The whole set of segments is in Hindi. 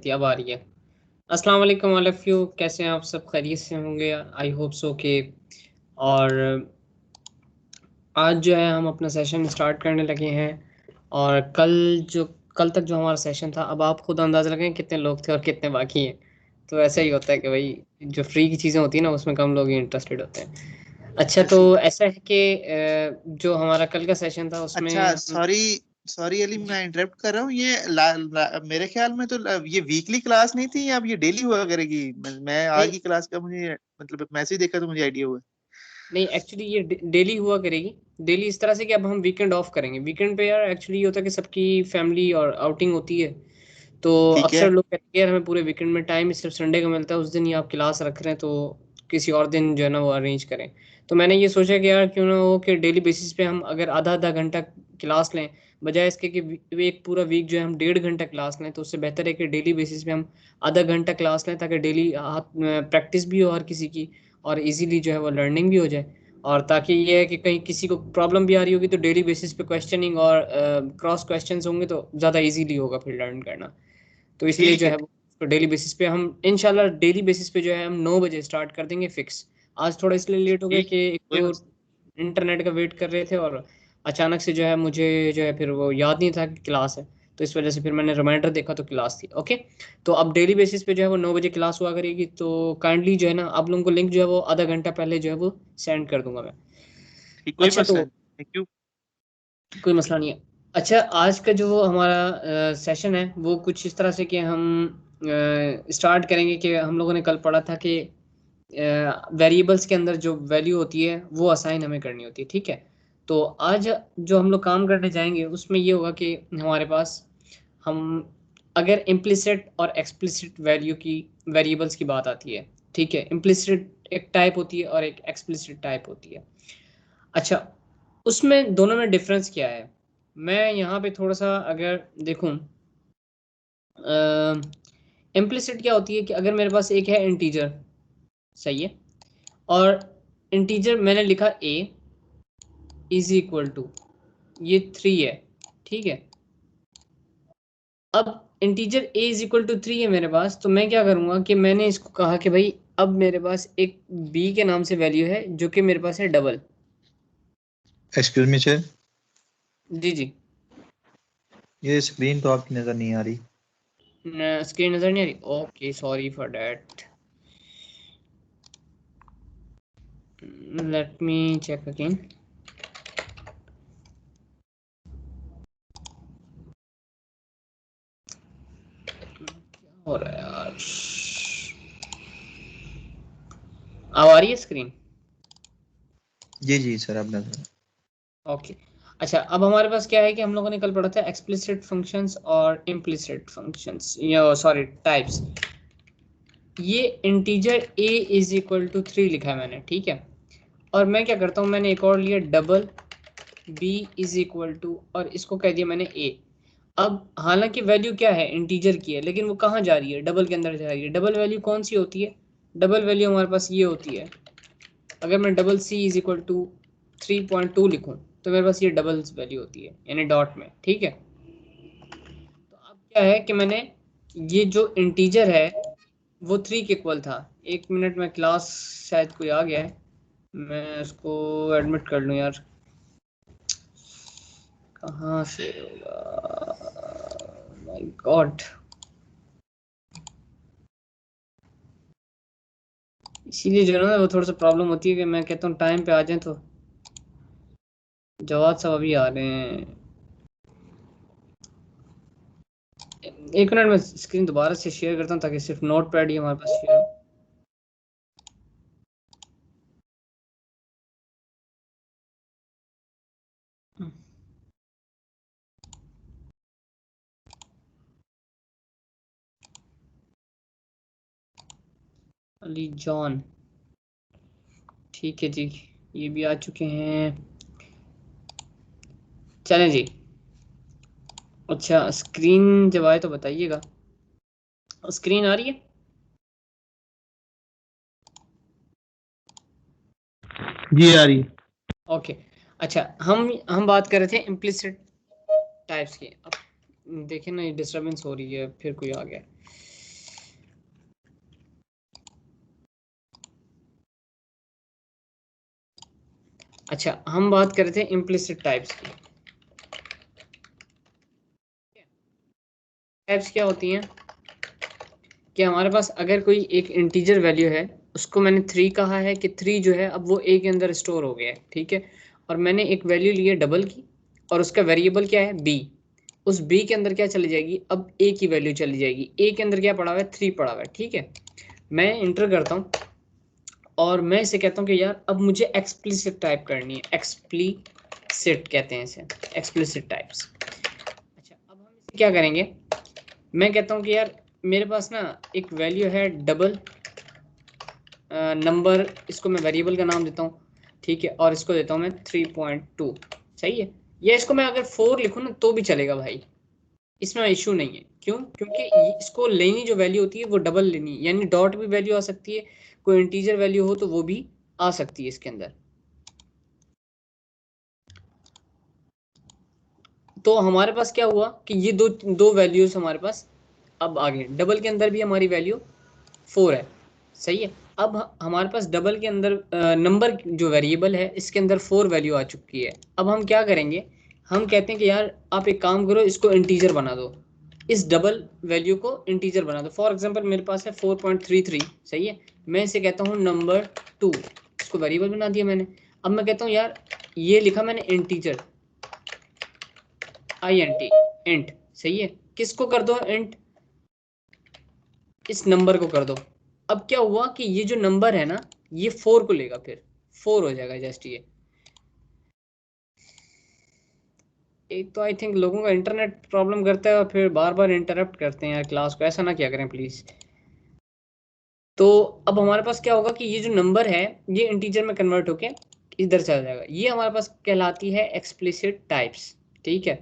थी, अब आ रही है। अस्सलाम वालेकुम ऑल ऑफ यू, कैसे हैं आप सब? खैरियत से होंगे, आई होप सो के। और आज जो है हम अपना सेशन स्टार्ट करने लगे हैं। और कल तक जो हमारा सेशन था, अब आप खुद अंदाज़ा लगाएं कितने लोग थे और कितने बाकी हैं। तो ऐसा ही होता है कि भाई जो फ्री की चीज़ें होती हैं ना, उसमें कम लोग ही इंटरेस्टेड होते हैं। अच्छा, तो ऐसा है कि जो हमारा कल का सेशन था उसमें अच्छा, सॉरी सॉरी अली, मैं इंटरप्ट कर रहा हूँ। ये मेरे ख्याल में तो ये वीकली क्लास नहीं थी, अब ये डेली हुआ करेगी। मैं आज नहीं की क्लास का मुझे मतलब मैसेज देखा तो मुझे आइडिया हुआ। नहीं, एक्चुअली ये डेली हुआ करेगी। डेली इस तरह से कि अब हम वीकेंड ऑफ करेंगे। वीकेंड पे यार एक्चुअली ये होता है कि सबकी फैमिली और आउटिंग होती है। तो ठीक है। अक्सर लोग कहते हैं यार हमें पूरे वीकेंड में टाइम सिर्फ संडे को मिलता है, उस दिन ही आप क्लास रख रहे हैं, तो किसी और दिन जो है ना वो अरेंज करें। तो मैंने ये सोचा कि यार क्यों ना हो कि डेली बेसिस पे हम अगर आधा आधा घंटा क्लास लें, बजाय इसके कि एक पूरा वीक जो है हम 1.5 घंटा क्लास लें। तो उससे बेहतर है कि डेली बेसिस पे हम आधा घंटा क्लास लें, ताकि डेली प्रैक्टिस भी हो हर किसी की, और इजीली जो है वो लर्निंग भी हो जाए। और ताकि ये है कि कहीं किसी को प्रॉब्लम भी आ रही होगी तो डेली बेसिस पे क्वेश्चनिंग और क्रॉस क्वेश्चंस होंगे तो ज़्यादा इजीली होगा फिर लर्न करना। तो इसलिए ठीक जो है। है वो डेली बेसिस पे हम इंशाल्लाह डेली बेसिस पे जो है हम 9 बजे स्टार्ट कर देंगे फिक्स। आज थोड़ा इसलिए लेट हो गया ठीक, कि एक कोई तो मसला इंटरनेट का वेट कर रहे थे, और अचानक से जो है मुझे जो है फिर वो याद नहीं था कि क्लास है। तो इस वजह से फिर मैंने रिमाइंडर देखा तो क्लास थी। ओके, तो अब डेली बेसिस पे जो है वो 9 बजे क्लास हुआ करेगी। तो काइंडली जो है ना आप लोगों को लिंक जो है वो आधा घंटा पहले जो है वो सेंड कर दूंगा मैं। ठीक, कोई अच्छा, मसला तो नहीं। Thank you. कोई मसला नहीं है। अच्छा, आज का जो हमारा सेशन है वो कुछ इस तरह से कि हम स्टार्ट करेंगे कि हम लोगों ने कल पढ़ा था कि वेरिएबल्स के अंदर जो वैल्यू होती है वो असाइन हमें करनी होती है, ठीक है। तो आज जो हम लोग काम करने जाएंगे उसमें ये होगा कि हमारे पास हम अगर इम्प्लिसिट और एक्सप्लिसिट वैल्यू की वेरिएबल्स की बात आती है, ठीक है। इम्प्लिसिट एक टाइप होती है और एक एक्सप्लिसिट टाइप होती है। अच्छा, उसमें दोनों में डिफरेंस क्या है? मैं यहाँ पे थोड़ा सा अगर देखूं, इम्प्लिसिट क्या होती है कि अगर मेरे पास एक है इंटीजर, सही है, और इंटीजर मैंने लिखा a इज इक्वल टू ये 3 है, ठीक है। अब integer a is equal to 3 है मेरे पास, तो मैं क्या करूँगा कि मैंने इसको कहा कि भाई अब मेरे पास एक b के नाम से वैल्यू है जो कि मेरे पास है डबल। एक्सक्यूज मी सर, जी जी, ये स्क्रीन तो आपकी नजर नहीं आ रही। स्क्रीन नज़र नहीं आ रही? Okay, sorry for that, let me check again. क्या हो रहा है यार? अब आ रही है स्क्रीन? जी जी सर, अब नजर। ओके। अच्छा, अब हमारे पास क्या है कि हम लोगों ने कल पढ़ा था एक्सप्लिसिट फंक्शंस और इम्प्लिसिट फंक्शंस, या सॉरी टाइप्स। ये integer a is equal to 3 लिखा है मैंने, ठीक है। और मैं क्या करता हूँ, मैंने एक और लिया double b is equal to, और इसको कह दिया मैंने a। अब हालांकि वैल्यू क्या है, इंटीजर की है, लेकिन वो कहाँ जा रही है? डबल के अंदर जा रही है। डबल वैल्यू कौन सी होती है? डबल वैल्यू हमारे पास ये होती है, अगर मैं double c is equal to 3.2 लिखूं तो मेरे पास ये डबल वैल्यू होती है, यानी डॉट में, ठीक है। तो अब क्या है कि मैंने ये जो इंटीजर है वो 3 के इक्वल था। एक मिनट में, क्लास शायद कोई आ गया है, मैं उसको एडमिट कर लूँ यार। कहाँ से होगा? माय गॉड, इसीलिए जो है ना वो थोड़ा सा प्रॉब्लम होती है कि मैं कहता हूँ टाइम पे आ जाए तो जवाब सब अभी आ रहे हैं। एक मिनट में स्क्रीन दोबारा से शेयर करता हूँ ताकि सिर्फ नोट पैड ही हमारे पास शेयर हो। अली जॉन, ठीक है जी, ये भी आ चुके हैं। चलें जी। अच्छा, स्क्रीन जब आए तो बताइएगा। स्क्रीन आ रही है? जी आ रही। ओके। अच्छा, हम बात कर रहे थे इम्प्लिसिट टाइप्स की। अब देखें ना, ये डिस्टरबेंस हो रही है, फिर कोई आ गया। अच्छा, हम बात कर रहे थे इम्प्लिसिट टाइप्स की। टाइप्स क्या होती हैं कि हमारे पास अगर कोई एक इंटीजर वैल्यू है, उसको मैंने 3 कहा है कि 3 जो है अब वो a के अंदर स्टोर हो गया है, ठीक है, और मैंने एक वैल्यू ली है डबल की, और उसका वेरिएबल क्या है b। उस b के अंदर क्या चली जाएगी, अब a की वैल्यू चली जाएगी। a के अंदर क्या पड़ा हुआ है, 3 पड़ा हुआ है, ठीक है। मैं इंटर करता हूँ और मैं इसे कहता हूँ कि यार अब मुझे एक्सप्लिसिट टाइप करनी है। एक्सप्लिसिट कहते हैं इसे, एक्सप्लिसिट टाइप्स। अच्छा, अब हम इसे क्या करेंगे, मैं कहता हूँ कि यार मेरे पास ना एक वैल्यू है डबल नंबर, इसको मैं वेरिएबल का नाम देता हूँ, ठीक है, और इसको देता हूँ मैं 3.2, सही है। या इसको मैं अगर 4 लिखूँ ना तो भी चलेगा भाई, इसमें इशू नहीं है। क्यों? क्योंकि इसको लेनी जो वैल्यू होती है वो डबल लेनी है, यानी डॉट भी वैल्यू आ सकती है, कोई इंटीजर वैल्यू हो तो वो भी आ सकती है इसके अंदर। तो हमारे पास क्या हुआ कि ये दो दो वैल्यूज हमारे पास अब आ गए। डबल के अंदर भी हमारी वैल्यू 4 है, सही है। अब हमारे पास डबल के अंदर नंबर जो वेरिएबल है इसके अंदर 4 वैल्यू आ चुकी है। अब हम क्या करेंगे, हम कहते हैं कि यार आप एक काम करो, इसको इंटीजर बना दो, इस डबल वैल्यू को इंटीजर बना दो। फॉर एग्जांपल मेरे पास है 4.33, सही है। मैं इसे कहता हूँ नंबर 2, इसको वेरिएबल बना दिया मैंने। अब मैं कहता हूँ यार ये लिखा मैंने इंटीजर, INT, इंट, सही है। किसको कर दो इंट, इस नंबर को कर दो। अब क्या हुआ कि ये जो नंबर है ना ये 4 को लेगा, फिर 4 हो जाएगा जस्ट ये। एक तो आई थिंक लोगों का इंटरनेट प्रॉब्लम करता है और फिर बार बार इंटरप्ट करते हैं यार क्लास को, ऐसा ना क्या करें प्लीज। तो अब हमारे पास क्या होगा कि ये जो नंबर है ये इंटीजर में कन्वर्ट होके इधर चला जाएगा। ये हमारे पास कहलाती है एक्सप्लिसिट टाइप्स, ठीक है।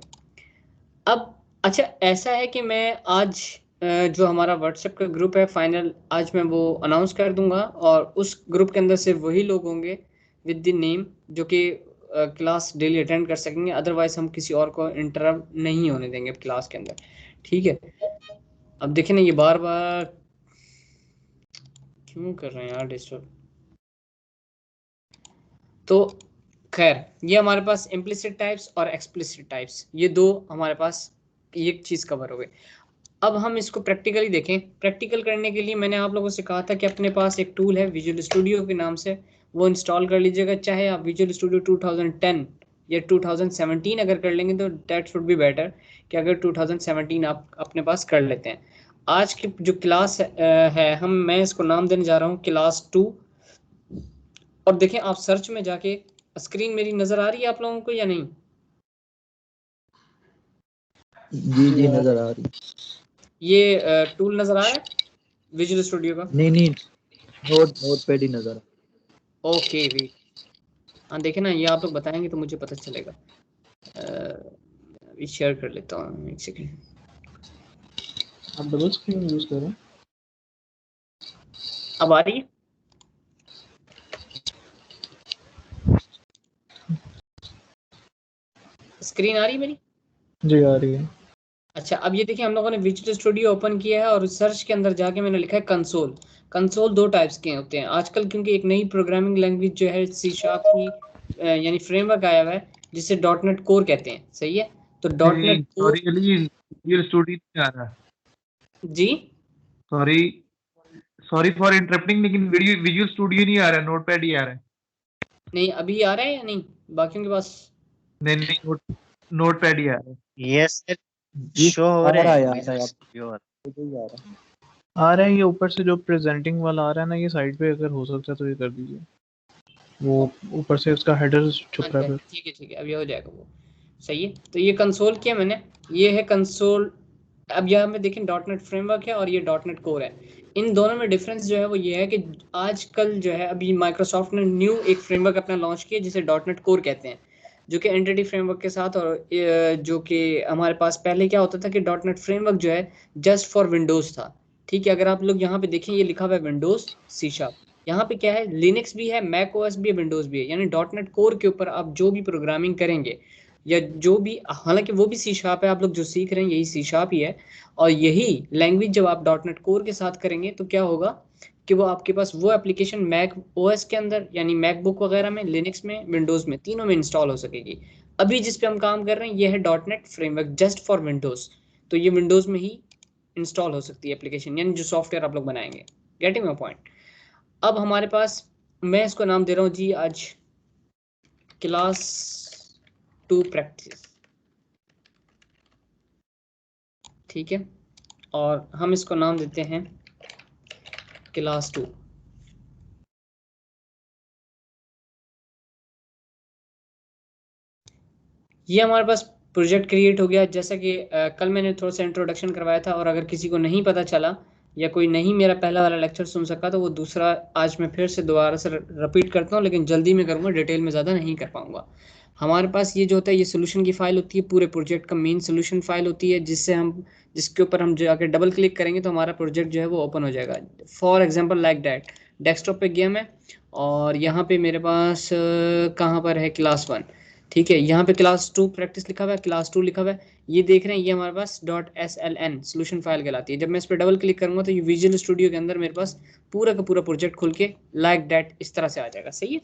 अब अच्छा ऐसा है कि मैं आज जो हमारा व्हाट्सएप का ग्रुप है फाइनल, आज मैं वो अनाउंस कर दूंगा और उस ग्रुप के अंदर सिर्फ वही लोग होंगे विद द नेम जो कि क्लास डेली अटेंड कर सकेंगे, अदरवाइज हम किसी और को इंटरप्ट नहीं होने देंगे क्लास के अंदर, ठीक है। अब देखें ना ये बार बार क्यों कर रहे हैं यार डिस्टर्ब। तो खैर ये हमारे पास इम्प्लिसिट टाइप्स और एक्सप्लिसिट टाइप्स, ये दो हमारे पास ये चीज कवर हो गई। अब हम इसको प्रैक्टिकली देखें। प्रैक्टिकल करने के लिए मैंने आप लोगों से कहा था कि अपने पास एक टूल है विजुअल स्टूडियो के नाम से, वो इंस्टॉल कर लीजिएगा। चाहे आप विजुअल स्टूडियो 2010 या 2017 अगर कर लेंगे तो दैट शुड बी बेटर, कि अगर 2017 आप अपने पास कर लेते हैं। आज की जो क्लास है मैं इसको नाम देने जा रहा हूँ क्लास 2। और देखें आप सर्च में जाके, स्क्रीन मेरी नजर आ रही है आप लोगों को या नहीं? जी जी नजर आ रही। ये टूल नजर आ रहा है विजुअल स्टूडियो का? नहीं नोट पैड ही नजर आ। ओके वी, हाँ देखे ना, ये आप लोग बताएंगे तो मुझे पता चलेगा। अभी शेयर कर लेता हूँ, एक सेकेंड। आप डबल स्क्रीन यूज करें। अब आ रही है? स्क्रीन आ रही है मेरी? जी आ रही है। अच्छा, अब ये देखिए हम लोगों ने विजुअल स्टूडियो ओपन किया है और सर्च के अंदर जाके मैंने लिखा है कंसोल। कंसोल दो टाइप्स के होते हैं आजकल, क्योंकि एक नई प्रोग्रामिंग लैंग्वेज जो है C# की यानी फ्रेमवर्क आया हुआ है जिसे .NET कोर कहते हैं, सही है। तो .NET core, sorry Ali, visual studio नहीं आ रहा। जी सॉरी फॉर इंटरप्टिंग, लेकिन वीडियो विजुअल स्टूडियो नहीं आ रहा, नोटपैड ही आ रहा है। नहीं अभी आ रहा है या नहीं बाकियों के पास? नहीं नोटपैड ही आ रहा है। यस सर, शो हो रहा है आ रहा है ये ऊपर से जो प्रेजेंटिंग वाला आ रहा है ना, ये साइड पे अगर हो सकता है तो ये कर दीजिए। वो ऊपर से उसका हेडर छुप रहा है। ठीक है अभी हो जाएगा वो, सही है। तो ये कंसोल किया मैंने, ये है कंसोल। अब यहाँ पे देखें .NET फ्रेमवर्क है और ये .NEट कोर है। इन दोनों में डिफरेंस जो है वो ये है कि आजकल जो है अभी माइक्रोसॉफ्ट ने न्यू एक फ्रेमवर्क अपना लॉन्च किया जिसे .NEट कोर कहते हैं, जो कि एंटिटी फ्रेमवर्क के साथ, और जो कि हमारे पास पहले क्या होता था कि .NEट फ्रेमवर्क जो है जस्ट फॉर विंडोज था, ठीक है। अगर आप लोग यहाँ पे देखें ये लिखा हुआ है विंडोज C#, यहाँ पे क्या है लिनक्स भी है, मैक OS भी है, विंडोज भी है, यानी .NEट कोर के ऊपर आप जो भी प्रोग्रामिंग करेंगे या जो भी, हालांकि वो भी C# है, आप लोग जो सीख रहे हैं यही C# ही है। और यही लैंग्वेज जब आप .NEट कोर के साथ करेंगे तो क्या होगा कि वो आपके पास वो एप्लीकेशन मैक ओएस के अंदर यानी मैकबुक वगैरह में, लिनक्स में, विंडोज़ में, तीनों में इंस्टॉल हो सकेगी। अभी जिस पे हम काम कर रहे हैं ये है .NET framework just for Windows, तो ये विंडोज़ में ही इंस्टॉल हो सकती है एप्लीकेशन, यानी जो सॉफ्टवेयर आप लोग बनाएंगे। Getting my point. अब हमारे पास, मैं इसको नाम दे रहा हूँ जी आज क्लास 2 प्रैक्टिस, ठीक है, और हम इसको नाम देते हैं क्लास 2। ये हमारे पास प्रोजेक्ट क्रिएट हो गया। जैसा कि कल मैंने थोड़ा सा इंट्रोडक्शन करवाया था, और अगर किसी को नहीं पता चला या कोई नहीं मेरा पहला वाला लेक्चर सुन सका तो वो दूसरा आज मैं फिर से दोबारा से रिपीट करता हूँ, लेकिन जल्दी में करूँगा, डिटेल में ज़्यादा नहीं कर पाऊँगा। हमारे पास ये जो होता है ये सोल्यूशन की फाइल होती है, पूरे प्रोजेक्ट का मेन सोल्यूशन फाइल होती है, जिसके ऊपर हम जाकर डबल क्लिक करेंगे तो हमारा प्रोजेक्ट जो है वो ओपन हो जाएगा। For example like that, desktop पे गया मैं, और यहाँ पे मेरे पास कहाँ पर है क्लास 1, ठीक है, यहाँ पे क्लास 2 प्रैक्टिस लिखा हुआ है, क्लास 2 लिखा हुआ है, ये देख रहे हैं, ये हमारे पास .sln सोल्यूशन फाइल कहलाती है। जब मैं इस पर डबल क्लिक करूंगा तो ये विजुअल स्टूडियो के अंदर मेरे पास पूरा का पूरा प्रोजेक्ट खुल के लाइक डैट इस तरह से आ जाएगा। सही है,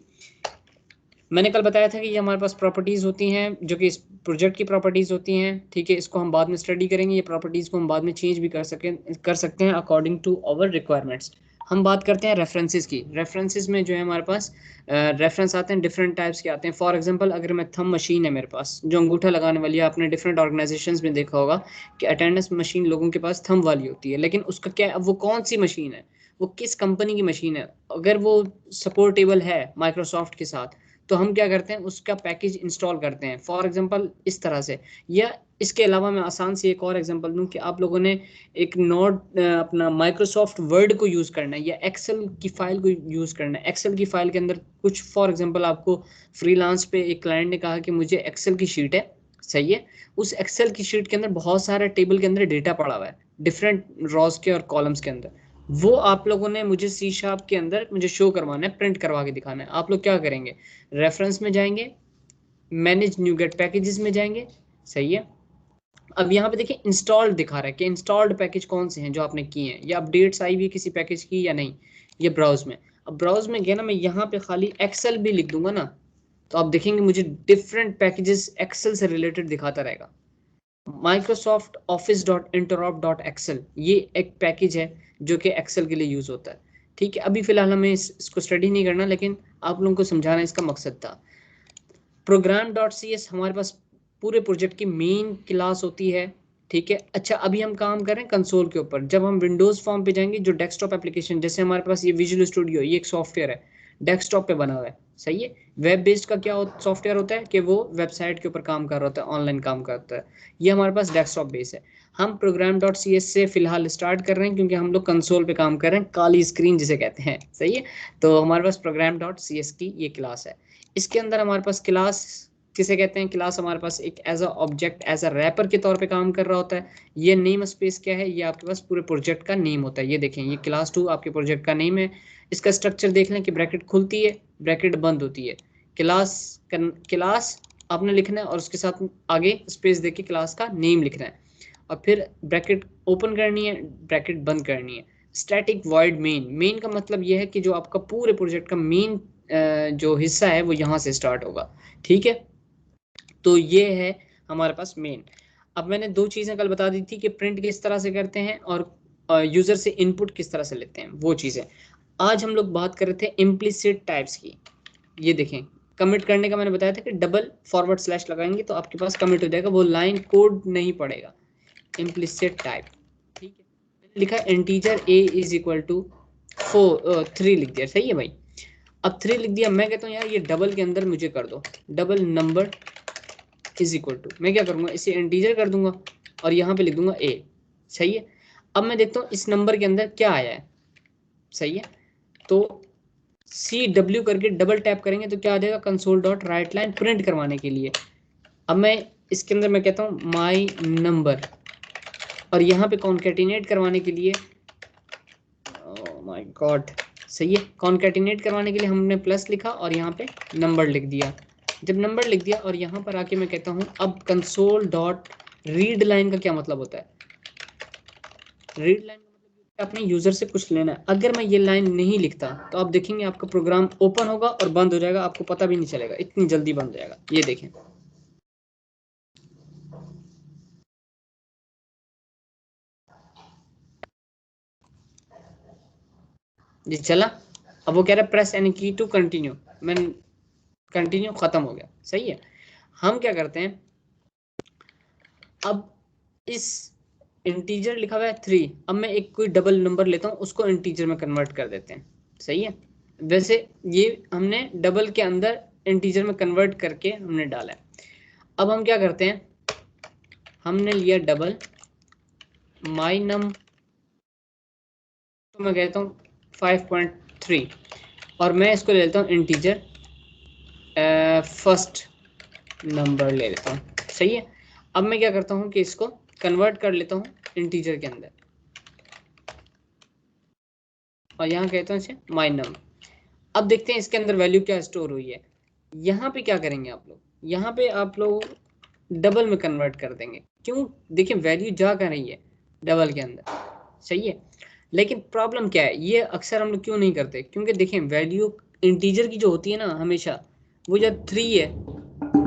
मैंने कल बताया था कि ये हमारे पास प्रॉपर्टीज़ होती हैं जो कि इस प्रोजेक्ट की प्रॉपर्टीज़ होती हैं, ठीक है, इसको हम बाद में स्टडी करेंगे, ये प्रॉपर्टीज़ को हम बाद में चेंज भी कर सकते हैं अकॉर्डिंग टू आवर रिक्वायरमेंट्स। हम बात करते हैं रेफरेंसेस की। रेफरेंसेस में जो है हमारे पास रेफरेंस आते हैं, डिफरेंट टाइप्स के आते हैं। फॉर एग्जांपल अगर मैं थंब मशीन है मेरे पास जो अंगूठा लगाने वाली है, आपने डिफरेंट ऑर्गेनाइजेशंस में देखा होगा कि अटेंडेंस मशीन लोगों के पास थंब वाली होती है, लेकिन उसका क्या, वो कौन सी मशीन है, वो किस कंपनी की मशीन है, अगर वो सपोर्टेबल है माइक्रोसॉफ्ट के साथ तो हम क्या करते हैं उसका पैकेज इंस्टॉल करते हैं। फॉर एग्जांपल इस तरह से, या इसके अलावा मैं आसान से एक और एग्जांपल दूं कि आप लोगों ने एक नोट अपना माइक्रोसॉफ्ट वर्ड को यूज़ करना है या एक्सेल की फाइल को यूज़ करना है। एक्सेल की फाइल के अंदर कुछ, फॉर एग्जांपल आपको फ्रीलांस पे एक क्लाइंट ने कहा कि मुझे एक्सेल की शीट है, सही है, उस एक्सेल की शीट के अंदर बहुत सारा टेबल के अंदर डेटा पड़ा हुआ है डिफरेंट रॉज के और कॉलम्स के अंदर, वो आप लोगों ने मुझे C# के अंदर मुझे शो करवाना है, प्रिंट करवा के दिखाना है। आप लोग क्या करेंगे, रेफरेंस में जाएंगे, मैनेज न्यू गेट पैकेजेस में जाएंगे, सही है। अब यहाँ पे देखिए इंस्टॉल्ड दिखा रहा है कि इंस्टॉल्ड पैकेज कौन से हैं जो आपने किए हैं, या अपडेट्स आई हुई है किसी पैकेज की या नहीं, ये ब्राउज में। अब ब्राउज में गया ना, मैं यहाँ पे खाली एक्सेल भी लिख दूंगा ना, तो आप देखेंगे मुझे डिफरेंट पैकेजेस एक्सेल से रिलेटेड दिखाता रहेगा। माइक्रोसॉफ्ट ऑफिस .interop.excel ये एक पैकेज है जो कि एक्सेल के लिए यूज होता है, ठीक है। अभी फिलहाल हमें इसको स्टडी नहीं करना, लेकिन आप लोगों को समझाना इसका मकसद था। program.cs हमारे पास पूरे प्रोजेक्ट की मेन क्लास होती है, ठीक है। अच्छा, अभी हम काम कर रहे हैं कंसोल के ऊपर। जब हम विंडोज फॉर्म पे जाएंगे, जो डेस्कटॉप एप्लीकेशन, जैसे हमारे पास ये विजुअल स्टूडियो, ये एक सॉफ्टवेयर है, डेस्कटॉप पे बना हुआ है, सही है। वेब बेस्ड का क्या सॉफ्टवेयर होता है कि वो वेबसाइट के ऊपर काम कर रहा होता है, ऑनलाइन काम करता है। ये हमारे पास डेस्कटॉप बेस है। हम program.cs से फिलहाल स्टार्ट कर रहे हैं क्योंकि हम लोग कंसोल पे काम कर रहे हैं, काली स्क्रीन जिसे कहते हैं, सही है। तो हमारे पास program.cs की ये क्लास है। इसके अंदर हमारे पास क्लास किसे कहते हैं, क्लास हमारे पास एक as a object, as a wrapper के तौर पे काम कर रहा होता है। ये नेम स्पेस क्या है, ये आपके पास पूरे प्रोजेक्ट का नेम होता है। ये देखें, ये क्लास 2 आपके प्रोजेक्ट का नेम है। इसका स्ट्रक्चर देख लें कि ब्रैकेट खुलती है, ब्रैकेट बंद होती है। क्लास आपने लिखना है और उसके साथ आगे स्पेस देके क्लास का नेम लिखना है, और फिर ब्रैकेट ओपन करनी है, ब्रैकेट बंद करनी है। स्टैटिक वॉइड मेन, मेन का मतलब यह है कि जो आपका पूरे प्रोजेक्ट का मेन जो हिस्सा है वो यहाँ से स्टार्ट होगा, ठीक है। तो ये है हमारे पास मेन। अब मैंने दो चीज़ें कल बता दी थी कि प्रिंट किस तरह से करते हैं और यूज़र से इनपुट किस तरह से लेते हैं, वो चीज़ें। आज हम लोग बात कर रहे थे इम्प्लिसिट टाइप्स की। ये देखें, कमिट करने का मैंने बताया था कि $/ लगाएंगे तो आपके पास कमिट हो जाएगा, वो लाइन कोड नहीं पड़ेगा। इम्प्लिसिट टाइप, ठीक है। मैंने लिखा integer a is equal to 3 लिख दिया, सही है भाई। अब 3 लिख दिया, मैं कहता हूँ यार ये डबल के अंदर मुझे कर दो, double number is equal to, मैं क्या करूँगा, इसे इंटीजर कर दूंगा और यहाँ पे लिख दूंगा a, सही है। अब मैं देखता हूँ इस नंबर के अंदर क्या आया है, सही है। तो CW करके डबल टैप करेंगे तो क्या आ जाएगा, console.writeLine प्रिंट करवाने के लिए। अब मैं इसके अंदर मैं कहता हूँ माई नंबर, और यहाँ पे कॉन्केटिनेट करवाने के लिए, ओह माय गॉड, सही है, कॉन्केटिनेट करवाने के लिए हमने प्लस लिखा और यहाँ पे नंबर लिख दिया। जब नंबर लिख दिया और यहाँ पर आके मैं कहता हूँ अब console.readLine का क्या मतलब होता है, रीड लाइन का मतलब अपने यूजर से कुछ लेना है। अगर मैं ये लाइन नहीं लिखता तो आप देखेंगे आपका प्रोग्राम ओपन होगा और बंद हो जाएगा, आपको पता भी नहीं चलेगा, इतनी जल्दी बंद हो जाएगा। ये देखें, जी चला। अब वो कह रहा है प्रेस एनी की टू कंटिन्यू, मैं कंटिन्यू, खत्म हो गया। सही है। हम क्या करते हैं, अब इस इंटीजर लिखा हुआ है 3, अब मैं एक कोई डबल नंबर लेता हूँ, उसको इंटीजर में कन्वर्ट कर देते हैं। सही है। वैसे ये हमने डबल के अंदर इंटीजर में कन्वर्ट करके हमने डाला है। अब हम क्या करते हैं, हमने लिया डबल माई नम, तो मैं कहता हूँ 5.3, और मैं इसको ले लेता हूँ इंटीजर फर्स्ट नंबर ले लेता हूँ। सही है। अब मैं क्या करता हूँ कि इसको कन्वर्ट कर लेता हूँ इंटीजर के अंदर, और यहाँ कहता हूँ इसे माई नम। अब देखते हैं इसके अंदर वैल्यू क्या स्टोर हुई है। यहाँ पे क्या करेंगे आप लोग, यहाँ पे आप लोग डबल में कन्वर्ट कर देंगे। क्यों, देखिए वैल्यू जा कर रही है डबल के अंदर। सही है। लेकिन प्रॉब्लम क्या है, ये अक्सर हम लोग क्यों नहीं करते, क्योंकि देखें वैल्यू इंटीजर की जो होती है ना हमेशा, वो जब 3 है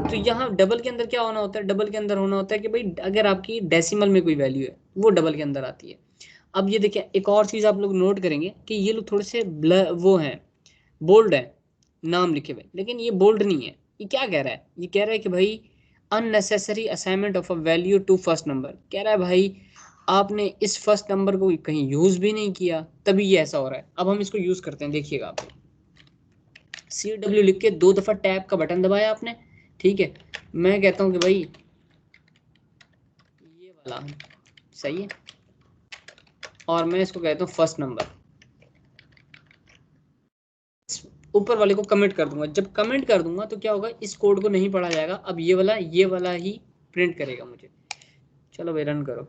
तो यहाँ डबल के अंदर क्या होना होता है, डबल के अंदर होना होता है कि भाई अगर आपकी डेसिमल में कोई वैल्यू है वो डबल के अंदर आती है। अब ये देखिए एक और चीज़ आप लोग नोट करेंगे कि ये लोग थोड़े से वो हैं, बोल्ड है नाम लिखे हुए, लेकिन ये बोल्ड नहीं है। ये क्या कह रहा है, ये कह रहा है कि भाई unnecessary assignment of a value to first number. कह रहा है भाई आपने इस फर्स्ट नंबर को कहीं यूज भी नहीं किया, तभी ये ऐसा हो रहा है। अब हम इसको यूज करते हैं, देखिएगा आप CW लिख के 2 दफा टैब का बटन दबाया आपने, ठीक है। मैं कहता हूं कि भाई ये वाला सही है, और मैं इसको कहता हूं फर्स्ट नंबर, ऊपर वाले को कमेंट कर दूंगा। जब कमेंट कर दूंगा तो क्या होगा, इस कोड को नहीं पढ़ा जाएगा, अब ये वाला ही प्रिंट करेगा मुझे। चलो भाई रन करो,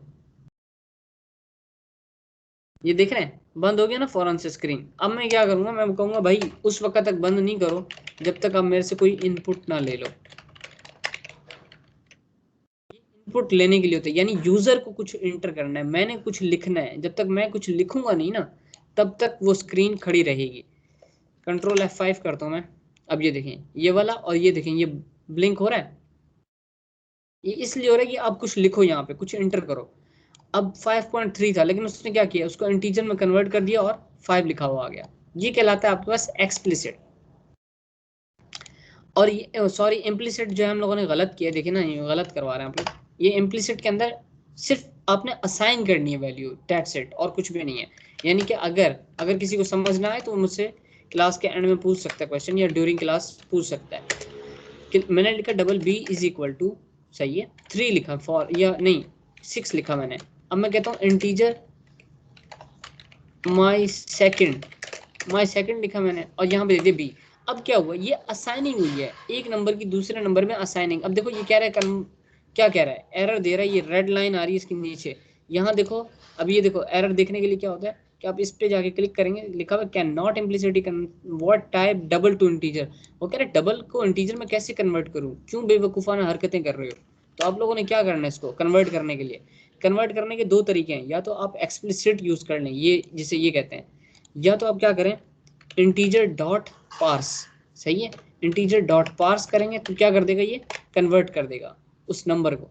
ये देख रहे हैं बंद हो गया ना फौरन से स्क्रीन। अब मैं क्या करूंगा, मैं कहूंगा भाई उस वक्त तक बंद नहीं करो जब तक आप मेरे से कोई इनपुट ना ले लो। इनपुट लेने के लिए होता है, यानी यूजर को कुछ इंटर करना है, मैंने कुछ लिखना है। जब तक मैं कुछ लिखूंगा नहीं ना तब तक वो स्क्रीन खड़ी रहेगी। कंट्रोल F5 करता हूं मैं। अब ये देखें ये वाला, और ये देखें ये ब्लिंक हो रहा है। ये इसलिए हो रहा है कि आप कुछ लिखो, यहाँ पे कुछ इंटर करो। अब 5.3 था, लेकिन उसने क्या किया, उसको इंटीजर में कन्वर्ट कर दिया और 5 लिखा हुआ आ गया। ये कहलाता है आपके पास एक्सप्लिसिट। और ये सॉरी इम्प्लिसिट जो है हम लोगों ने गलत किया, देखिए ना ये गलत करवा रहे हैं आप लोग। ये इम्प्लिसिट के अंदर सिर्फ आपने असाइन करनी है वैल्यू, दैट्स इट, और कुछ भी नहीं है। यानी कि अगर किसी को समझ ना आए तो मुझसे क्लास के एंड में पूछ सकता है क्वेश्चन, या ड्यूरिंग क्लास पूछ सकता है कि मैंने लिखा double b is equal to, सही है, 3 लिखा फॉर, या नहीं 6 लिखा मैंने। अब मैं कहता हूँ इंटीजर माई सेकंड लिखा मैंने, और यहाँ पे दे दिया बी। अब क्या हुआ, ये असाइनिंग हुई है, एक नंबर की दूसरे नंबर में असाइनिंग। अब देखो ये कह रहा है क्या कह रहा है, एरर दे रहा है, ये रेड लाइन आ रही है इसके नीचे, यहाँ देखो। अब ये देखो एरर देखने के लिए क्या होता है कि आप इस पे जाके क्लिक करेंगे, लिखा हुआ can not implicitly what type double two integer. वो कह रहे डबल को इंटीजर में कैसे कन्वर्ट करूँ, क्यों बेवकूफ़ाना हरकतें कर रहे हो। तो आप लोगों ने क्या करना है, इसको कन्वर्ट करने के लिए, कन्वर्ट करने के 2 तरीके हैं। या तो आप एक्सप्लिसिट यूज कर लें, ये जिसे ये कहते हैं, या तो आप क्या करें इंटीजर डॉट पार्स। सही है, इंटीजर डॉट पार्स करेंगे तो क्या कर देगा, ये कन्वर्ट कर देगा उस नंबर को।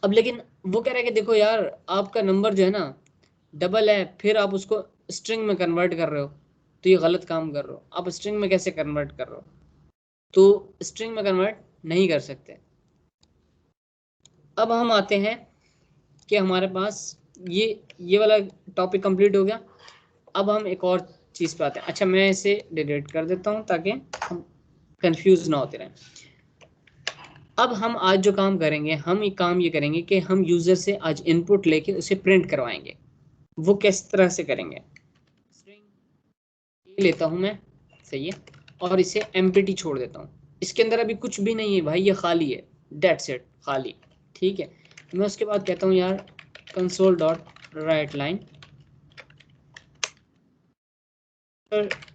अब लेकिन वो कह रहा है कि देखो यार आपका नंबर जो है ना डबल है, फिर आप उसको स्ट्रिंग में कन्वर्ट कर रहे हो, तो ये गलत काम कर रहे हो। आप स्ट्रिंग में कैसे कन्वर्ट कर रहे हो, तो स्ट्रिंग में कन्वर्ट नहीं कर सकते। अब हम आते हैं कि हमारे पास ये वाला टॉपिक कंप्लीट हो गया। अब हम एक और चीज़ पे आते हैं। अच्छा मैं इसे डिलीट कर देता हूँ ताकि हम कंफ्यूज ना होते रहें। अब हम आज जो काम करेंगे, हम एक काम ये करेंगे कि हम यूज़र से आज इनपुट लेके उसे प्रिंट करवाएंगे। वो किस तरह से करेंगे, स्ट्रिंग लेता हूँ मैं, सही है, और इसे एम्प्टी छोड़ देता हूँ। इसके अंदर अभी कुछ भी नहीं है भाई, ये खाली है, दैट्स इट, खाली, ठीक है। मैं उसके बाद कहता हूँ यार console dot right line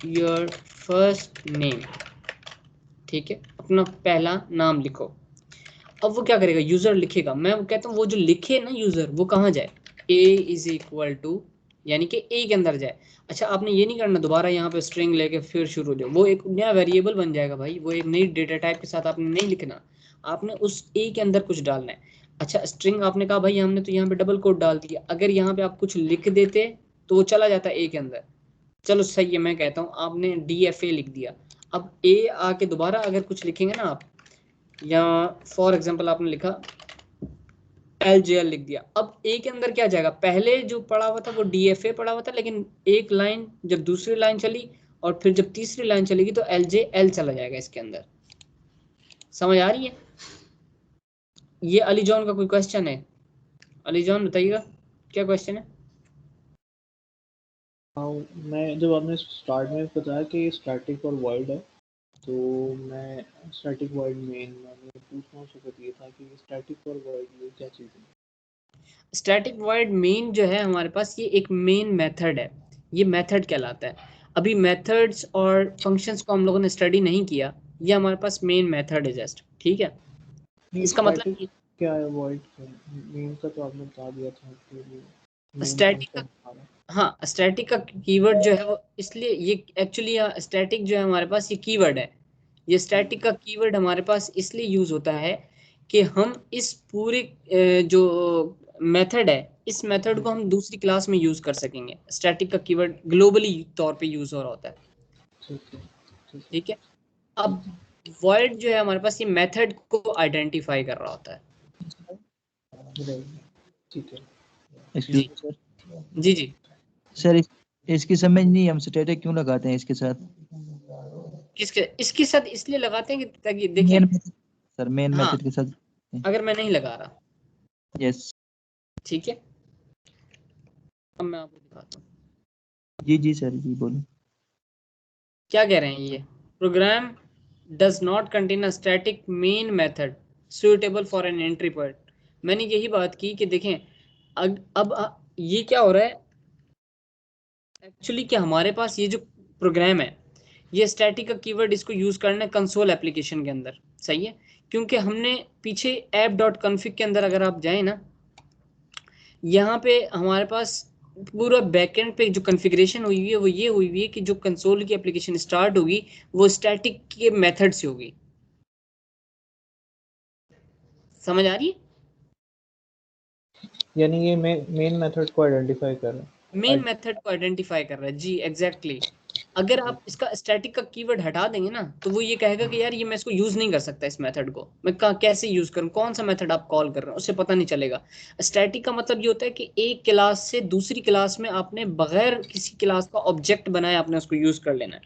your first name, ठीक है, अपना पहला नाम लिखो। अब वो क्या करेगा, यूजर लिखेगा। मैं कहता हूँ वो जो लिखे ना यूजर, वो कहाँ जाए, a इज इक्वल टू, यानी कि a के अंदर जाए। अच्छा आपने ये नहीं करना दोबारा यहाँ पे स्ट्रिंग लेके फिर शुरू हो, वो एक नया वेरिएबल बन जाएगा भाई, वो एक नई डेटा टाइप के साथ आपने नहीं लिखना, आपने उस a के अंदर कुछ डालना है। अच्छा स्ट्रिंग आपने कहा भाई हमने तो यहाँ पे डबल कोट डाल दिया, अगर यहाँ पे आप कुछ लिख देते तो वो चला जाता a के अंदर। चलो सही है, मैं कहता हूँ आपने DFA लिख दिया, अब a आके दोबारा अगर कुछ लिखेंगे ना आप, या फॉर एग्जाम्पल आपने लिखा LJL लिख दिया, अब a के अंदर क्या जाएगा, पहले जो पढ़ा हुआ था वो DFA पढ़ा हुआ था, लेकिन एक लाइन जब दूसरी लाइन चली और फिर जब तीसरी लाइन चलेगी तो LJL चला जाएगा इसके अंदर। समझ आ रही है? ये अली जॉन का कोई क्वेश्चन है? अली जॉन बताइएगा क्या क्वेश्चन है? मैं जब आपने स्टार्ट में बताया कि स्टैटिक और वॉइड है, तो मैं स्टैटिक वॉइड मेन मैंने पूछना चाहता ये था कि स्टैटिक और वॉइड ये क्या चीज़ है? स्टैटिक वॉइड मेन जो है हमारे पास, ये एक मेन मेथड है, ये मेथड कहलाता है। अभी मेथड्स और फंक्शंस को हम लोगों ने स्टडी नहीं किया, ये हमारे पास मेन मेथड है जस्ट, ठीक है। इसका मतलब स्टैटिक क्या है, वॉइड क्या है? मेन का तो आपने बता दिया था कि मेन स्टैटिक का, फंक्शन। हाँ स्टैटिक का कीवर्ड जो है वो इसलिए, ये एक्चुअली स्टैटिक जो है हमारे पास ये कीवर्ड है, ये स्टैटिक का कीवर्ड हमारे पास इसलिए यूज होता है कि हम इस पूरे जो मेथड है, इस मेथड को हम दूसरी क्लास में यूज कर सकेंगे। स्टैटिक का कीवर्ड ग्लोबली तौर पे यूज हो रहा होता है, ठीक है। अब वॉइड जो है हमारे पास ये मेथड को आइडेंटिफाई कर रहा होता है। ठीक है एक्सक्यूज सर। जी जी सर इसकी समझ नहीं, हम स्टैटिक क्यों लगाते हैं इसके साथ? किसके इसके साथ इसलिए लगाते हैं कि ताकि देखें, मेन मेथड सर, मेन हाँ मेथड के साथ। अगर मैं नहीं लगा रहा, यस ठीक है। अब मैं आपको दिखाता हूँ जी जी सर जी बोलो। क्या कह रहे हैं ये, program does not contain a static main method suitable for an entry point. मैंने यही बात की कि देखें अब ये क्या हो रहा है एक्चुअली, कि हमारे पास ये जो प्रोग्राम है ये स्टैटिक का कीवर्ड इसको यूज करना है कंसोल एप्लीकेशन के अंदर, सही है। क्योंकि हमने पीछे app.config के अंदर अगर आप जाएं ना, यहाँ पे हमारे पास पूरा बैकएंड पे जो कॉन्फ़िगरेशन हुई हुई है वो ये हुई हुई है कि जो कंसोल की एप्लीकेशन स्टार्ट होगी वो स्टैटिक के मेथड से होगी। समझ आ रही है? यानी ये मेन मेथड को आइडेंटिफाई कर रहा है। मेन मेथड को आइडेंटिफाई कर रहा है जी, एग्जैक्टली। अगर आप इसका स्टैटिक का कीवर्ड हटा देंगे ना तो वो ये कहेगा कि यार ये मैं इसको यूज नहीं कर सकता, इस मेथड को मैं कैसे यूज करूं, कौन सा मेथड आप कॉल कर रहे हो उससे पता नहीं चलेगा। स्टैटिक का मतलब ये होता है कि एक क्लास से दूसरी क्लास में आपने बगैर किसी क्लास का ऑब्जेक्ट बनाया आपने उसको यूज कर लेना है।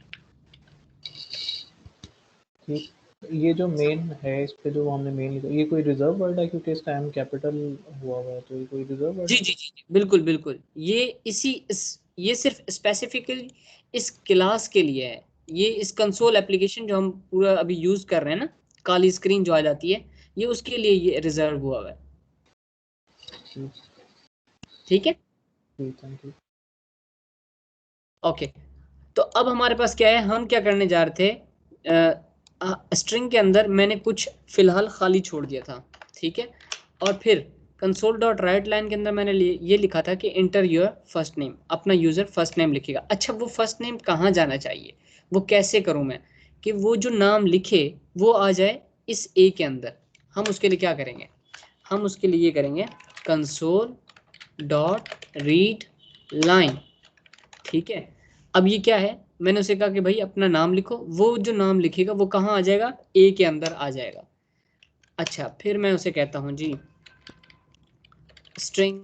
ठीक, ये जो मेन है इस पे जो हमने मेन लिखा, ये कोई रिजर्व वर्ड है क्योंकि इसका एम कैपिटल हुआ है, तो ये कोई रिजर्व वर्ड जी है? जी जी जी, बिल्कुल बिल्कुल, ये ये सिर्फ स्पेसिफिकली इस क्लास के लिए है। ये इस कंसोल एप्लीकेशन जो हम पूरा अभी यूज कर रहे हैं ना, काली स्क्रीन जो आ जाती है, ये उसके लिए ये रिजर्व हुआ हुआ है, ठीक है। Thank you. ओके, तो अब हमारे पास क्या है, हम क्या करने जा रहे थे, स्ट्रिंग के अंदर मैंने कुछ फिलहाल खाली छोड़ दिया था, ठीक है। और फिर कंसोल डॉट राइट लाइन के अंदर मैंने ये लिखा था कि इंटर योर फर्स्ट नेम, अपना यूजर फर्स्ट नेम लिखेगा। अच्छा वो फर्स्ट नेम कहाँ जाना चाहिए, वो कैसे करूँ मैं कि वो जो नाम लिखे वो आ जाए इस ए के अंदर। हम उसके लिए क्या करेंगे, हम उसके लिए ये करेंगे कंसोल डॉट रीड लाइन, ठीक है। अब ये क्या है, मैंने उसे कहा कि भाई अपना नाम लिखो, वो जो नाम लिखेगा वो कहाँ आ जाएगा, ए के अंदर आ जाएगा। अच्छा फिर मैं उसे कहता हूँ जी स्ट्रिंग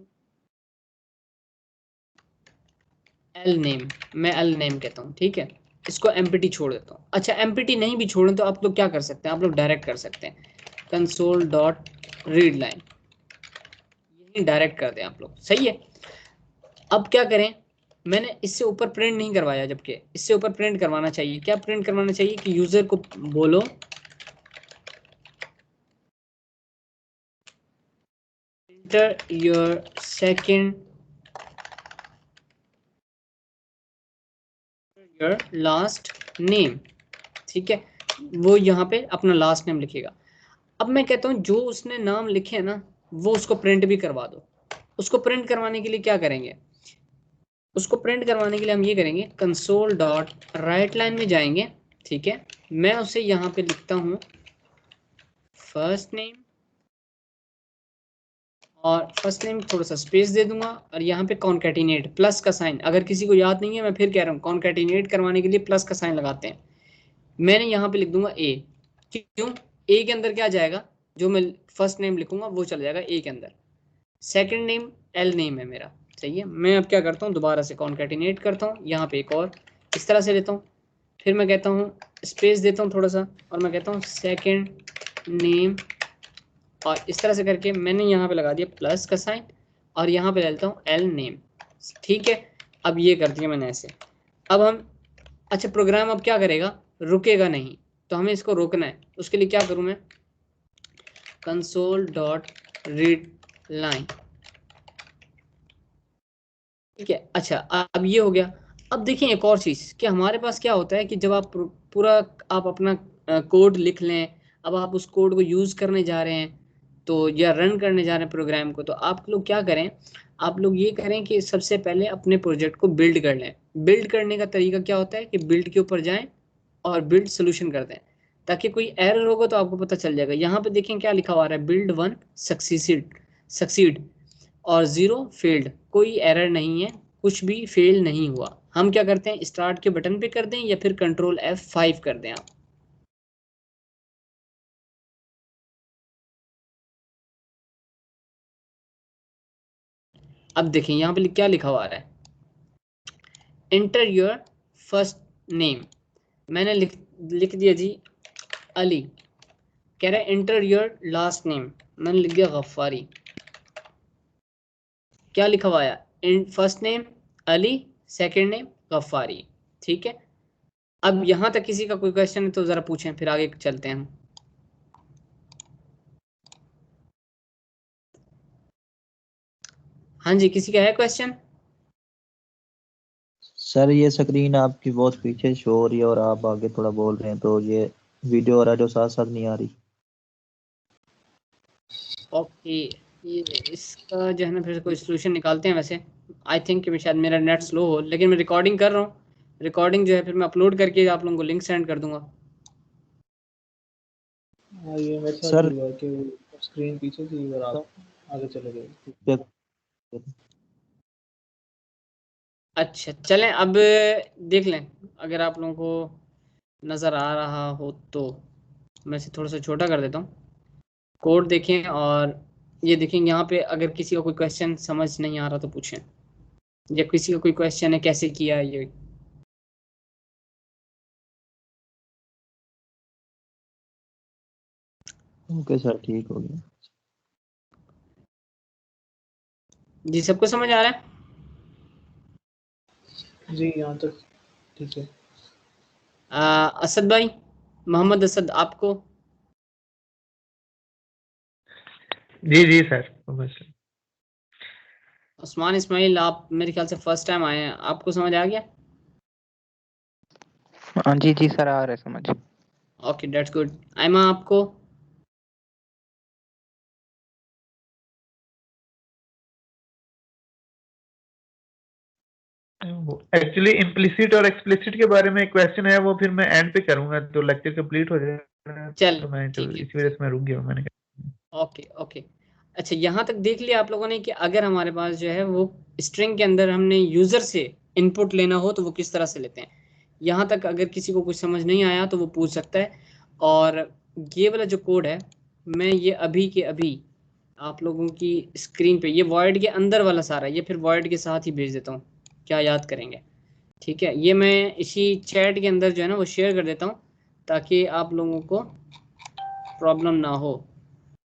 एल नेम, मैं एल नेम कहता हूँ, ठीक है। इसको एम्प्टी छोड़ देता हूँ। अच्छा एम्प्टी नहीं भी छोड़ें तो आप लोग क्या कर सकते हैं, आप लोग डायरेक्ट कर सकते हैं कंसोल डॉट रीड लाइन, यही डायरेक्ट कर दें आप लोग, सही है। अब क्या करें, मैंने इससे ऊपर प्रिंट नहीं करवाया, जबकि इससे ऊपर प्रिंट करवाना चाहिए। क्या प्रिंट करवाना चाहिए कि यूजर को बोलो enter your second your last name, ठीक है। वो यहाँ पे अपना लास्ट नेम लिखेगा। अब मैं कहता हूँ जो उसने नाम लिखे हैं ना वो उसको प्रिंट भी करवा दो। उसको प्रिंट करवाने के लिए क्या करेंगे, उसको प्रिंट करवाने के लिए हम ये करेंगे कंसोल डॉट राइट लाइन में जाएंगे, ठीक है। मैं उसे यहाँ पे लिखता हूँ फर्स्ट नेम, और फर्स्ट नेम थोड़ा सा स्पेस दे दूंगा, और यहाँ पे कॉन्कैटिनेट प्लस का साइन, अगर किसी को याद नहीं है मैं फिर कह रहा हूँ, कॉन्कैटिनेट करवाने के लिए प्लस का साइन लगाते हैं। मैंने यहाँ पे लिख दूंगा ए, क्यों, ए के अंदर क्या जाएगा, जो मैं फर्स्ट नेम लिखूंगा वो चला जाएगा ए के अंदर। सेकंड नेम एल नेम है मेरा, सही है। मैं अब क्या करता हूँ, दोबारा से कॉन्कैटिनेट करता हूँ, यहाँ पे एक और इस तरह से लेता हूँ, फिर मैं कहता हूँ स्पेस देता हूँ थोड़ा सा, और मैं कहता हूँ सेकंड नेम, और इस तरह से करके मैंने यहाँ पे लगा दिया प्लस का साइन, और यहाँ पे लेता हूँ एल नेम, ठीक है। अब ये कर दिया मैंने ऐसे। अब हम, अच्छा प्रोग्राम अब क्या करेगा, रुकेगा नहीं, तो हमें इसको रोकना है। उसके लिए क्या करूँ मैं, कंसोल डॉट रीड लाइन, ठीक है। अच्छा अब ये हो गया। अब देखिए एक और चीज़ कि हमारे पास क्या होता है कि जब आप पूरा आप अपना कोड लिख लें, अब आप उस कोड को यूज़ करने जा रहे हैं तो, या रन करने जा रहे हैं प्रोग्राम को, तो आप लोग क्या करें, आप लोग ये करें कि सबसे पहले अपने प्रोजेक्ट को बिल्ड कर लें। बिल्ड करने का तरीका क्या होता है कि बिल्ड के ऊपर जाएं और बिल्ड सोल्यूशन कर दें, ताकि कोई एरर होगा तो आपको पता चल जाएगा। यहाँ पे देखें क्या लिखा हुआ है, बिल्ड 1 सक्सीड और 0 फेल्ड, कोई एरर नहीं है, कुछ भी फेल नहीं हुआ। हम क्या करते हैं, स्टार्ट के बटन पे कर दें या फिर कंट्रोल F5 कर दें आप। अब देखें यहाँ पे क्या लिखा हुआ है, एंटर योर फर्स्ट नेम, मैंने लिख दिया जी अली। कह रहे हैं एंटर योर लास्ट नेम, मैंने लिख दिया गफ्फारी। क्या लिखा हुआ है, first name Ali, second name Ghaffari, ठीक है। अब यहाँ तक किसी का कोई क्वेश्चन है तो जरा पूछें, फिर आगे चलते हैं हम। हाँ जी, किसी का है क्वेश्चन? सर ये स्क्रीन आपकी बहुत पीछे शो हो रही है और आप आगे थोड़ा बोल रहे हैं, तो ये वीडियो और ऑडियो साथ साथ नहीं आ रही। ओके, ये इसका जो है ना फिर कोई सोल्यूशन निकालते हैं। वैसे आई थिंक कि शायद मेरा नेट स्लो हो, लेकिन मैं रिकॉर्डिंग कर रहा हूँ, रिकॉर्डिंग जो है फिर मैं अपलोड करके आप लोगों को लिंक सेंड कर दूंगा। ये मेरे साथ सर भी हुआ कि स्क्रीन पीछे थी और आप आगे चले गए। अच्छा चलें, अब देख लें, अगर आप लोगों को नज़र आ रहा हो तो मैं इसे थोड़ा सा छोटा कर देता हूँ। कोड देखें और ये देखें, यहाँ पे अगर किसी का कोई क्वेश्चन समझ नहीं आ रहा तो पूछें, या किसी का कोई क्वेश्चन है कैसे किया ये। ओके सर, ठीक हो गया। जी सबको समझ आ रहा है? जी यहाँ तक ठीक है। असद भाई, मोहम्मद असद, आपको? जी जी सर, बस। उस्मान इस्माइल, आप मेरे ख्याल से फर्स्ट टाइम आए हैं, आपको समझ आ गया? हाँ जी जी सर, आ रहा है समझ। Okay that's good. आयमा आपको? एक्चुअली इम्प्लिसिट और एक्सप्लिसिट के बारे में एक क्वेश्चन है, वो फिर मैं एंड पे करूंगा तो लेक्चर कंप्लीट हो जाएगा। चल तो मैं ठीक है, इसी वजह से मैं रुक गया, मैंने कहा। Okay okay. अच्छा यहाँ तक देख लिया आप लोगों ने कि अगर हमारे पास जो है वो स्ट्रिंग के अंदर हमने यूज़र से इनपुट लेना हो तो वो किस तरह से लेते हैं। यहाँ तक अगर किसी को कुछ समझ नहीं आया तो वो पूछ सकता है। और ये वाला जो कोड है, मैं ये अभी के अभी आप लोगों की स्क्रीन पे, ये वॉइड के अंदर वाला सारा, ये फिर वॉइड के साथ ही भेज देता हूँ, क्या याद करेंगे, ठीक है। ये मैं इसी चैट के अंदर जो है ना वो शेयर कर देता हूँ ताकि आप लोगों को प्रॉब्लम ना हो।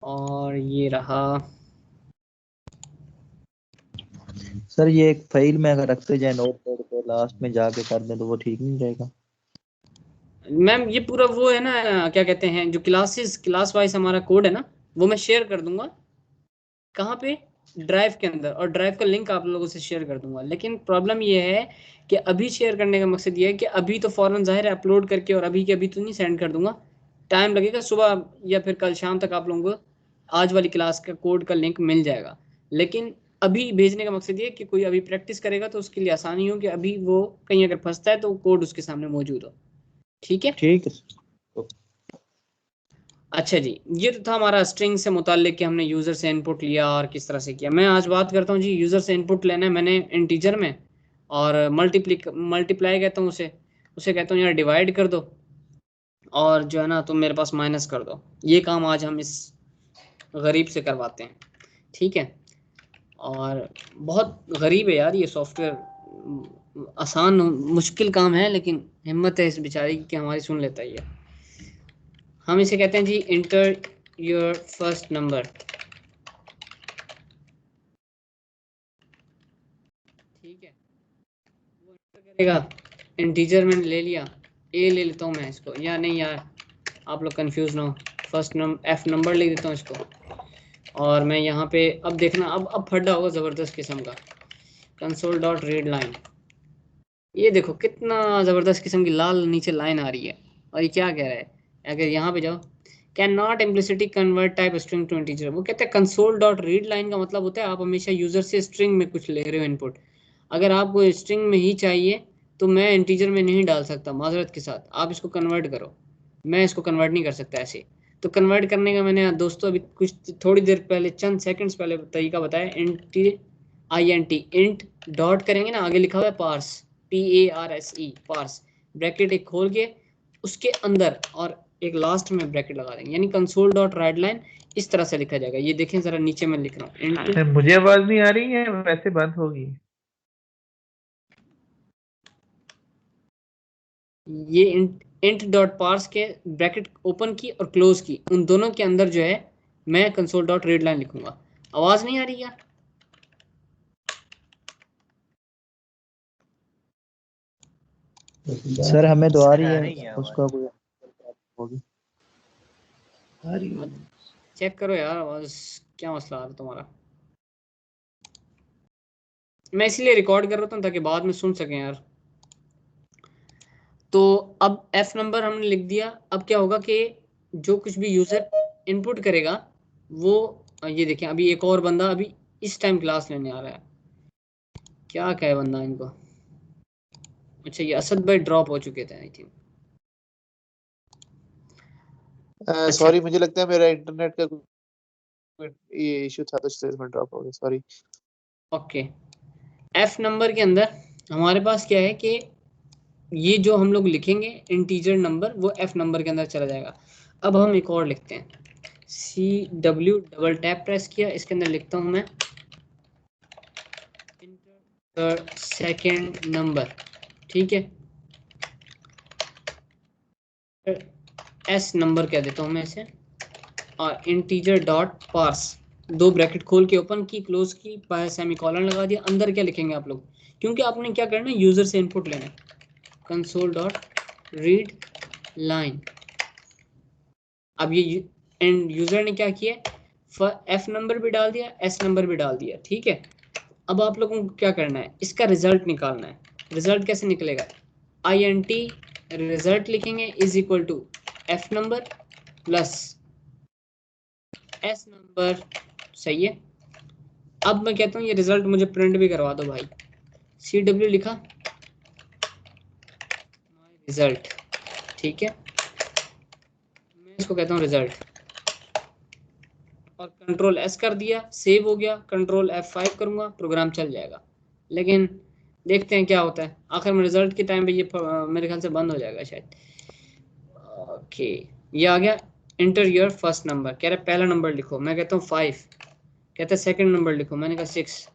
और ये रहा। सर ये एक फाइल में अगर रखते जाए नोटपैड पे, लास्ट में जाके कर दें तो वो ठीक नहीं रहेगा? मैम ये पूरा वो है ना, क्या कहते हैं, जो क्लास वाइज हमारा कोड है ना, वो मैं शेयर कर दूंगा। कहाँ पे? ड्राइव के अंदर, और ड्राइव का लिंक आप लोगों से शेयर कर दूंगा। लेकिन प्रॉब्लम ये है कि अभी शेयर करने का मकसद ये है कि अभी तो फौरन जाहिर है अपलोड करके और अभी के अभी तो नहीं सेंड कर दूंगा, टाइम लगेगा, सुबह या फिर कल शाम तक आप लोगों को आज वाली क्लास का कोड का लिंक मिल जाएगा। लेकिन अभी भेजने का मकसद ये है कि कोई अभी प्रैक्टिस करेगा तो उसके लिए आसानी हो कि अभी वो कहीं अगर फंसता है तो कोड उसके सामने मौजूद हो। ठीक है, ठीक है। अच्छा जी, ये तो था हमारा स्ट्रिंग से मुताल्लिक कि हमने यूज़र से इनपुट लिया और किस तरह से किया। मैं आज बात करता हूँ जी यूज़र से इनपुट लेना है मैंने इंटीजर में, और मल्टीप्लाई कहता हूँ उसे कहता हूँ यार डिवाइड कर दो, और जो है ना तुम मेरे पास माइनस कर दो। ये काम आज हम इस गरीब से करवाते हैं। ठीक है, और बहुत गरीब है यार ये सॉफ्टवेयर, आसान मुश्किल काम है लेकिन हिम्मत है इस बेचारे की कि हमारी सुन लेता है ये। हम इसे कहते हैं जी इंटर योर फर्स्ट नंबर। ठीक है, वो इंटर करेगा, इंटीजर मैंने ले लिया, ए ले लेता हूँ मैं इसको, या नहीं यार आप लोग कंफ्यूज ना हो, फर्स्ट एफ नंबर लिख देता हूँ इसको। और मैं यहाँ पे अब देखना, अब फड्डा होगा ज़बरदस्त किस्म का, कंसोल डॉट रीड लाइन। ये देखो कितना ज़बरदस्त किस्म की लाल नीचे लाइन आ रही है, और ये क्या कह रहा है, अगर यहाँ पे जाओ, can not implicitly convert type string to integer. वो कहते हैं कंसोल डॉट रीड लाइन का मतलब होता है आप हमेशा यूज़र से स्ट्रिंग में कुछ ले रहे हो इनपुट। अगर आपको स्ट्रिंग में ही चाहिए तो मैं इंटीजर में नहीं डाल सकता, माजरत के साथ, आप इसको कन्वर्ट करो, मैं इसको कन्वर्ट नहीं कर सकता ऐसे। तो कन्वर्ट करने का मैंने दोस्तों अभी कुछ थोड़ी देर पहले, चंद सेकंड्स पहले तरीका बताया, इंट डॉट करेंगे ना, आगे लिखा हुआ है पार्स, PARSE, पार्स, ब्रैकेट एक खोल के उसके अंदर और एक लास्ट में ब्रैकेट लगा देंगे, यानी कंसोल डॉट राइट लाइन इस तरह से लिखा जाएगा। ये देखें जरा नीचे मैं लिख रहा हूँ, मुझे आवाज नहीं आ रही है, वैसे बंद होगी। ये इंट डॉट पार्स के ब्रैकेट ओपन की और क्लोज की, उन दोनों के अंदर जो है मैं कंसोल डॉट रीड लाइन लिखूंगा। आवाज नहीं आ रही यार? सर हमें तो आ रही है, उसका कोई होगी। चेक करो यार आवाज, क्या मसला आ रहा है तुम्हारा। मैं इसलिए रिकॉर्ड कर रहा हूँ ताकि बाद में सुन सकें यार। तो अब एफ नंबर हमने लिख दिया। अब क्या होगा कि जो कुछ भी यूजर इनपुट करेगा वो, ये देखें अभी एक और बंदा अभी इस टाइम क्लास लेने आ रहा है, क्या कहे बंदा इनको, अच्छा ये असद भाई ड्रॉप हो चुके थे आई थिंक। सॉरी मुझे लगता है मेरा इंटरनेट का ये इशू था तो इसलिए मैं ड्रॉप हो गया, सॉरी। ओके, एफ नंबर के अंदर हमारे पास क्या है कि ये जो हम लोग लिखेंगे इंटीजर नंबर वो एफ नंबर के अंदर चला जाएगा। अब हम एक और लिखते हैं, CW डबल टैप प्रेस किया, इसके अंदर लिखता हूं मैं सेकेंड नंबर। ठीक है, एस नंबर कह देता हूं मैं इसे, और इंटीजर डॉट पार्स, दो ब्रैकेट खोल के ओपन की क्लोज की, सेमीकोलन लगा दिया। अंदर क्या लिखेंगे आप लोग, क्योंकि आपने क्या करना है यूजर से इनपुट लेना है, कंसोल डॉट रीड लाइन। अब ये एंड यूजर ने क्या किया, एफ नंबर भी डाल दिया, एस नंबर भी डाल दिया। ठीक है, अब आप लोगों को क्या करना है, इसका रिजल्ट निकालना है। रिजल्ट कैसे निकलेगा, INT रिजल्ट लिखेंगे is equal to f number plus s number. सही है, अब मैं कहता हूँ ये रिजल्ट मुझे प्रिंट भी करवा दो भाई। CW लिखा, रिजल्ट। ठीक है, मैं इसको कहता हूँ रिजल्ट, और कंट्रोल S कर दिया, सेव हो गया, कंट्रोल F5 करूंगा, प्रोग्राम चल जाएगा। लेकिन देखते हैं क्या होता है, आखिर में रिजल्ट के टाइम पे ये मेरे ख्याल से बंद हो जाएगा शायद। ओके, ये आ गया, इंटर योर फर्स्ट नंबर, कह रहा है पहला नंबर लिखो, मैं कहता हूँ 5, कहता है सेकंड नंबर लिखो, मैंने कहा 6,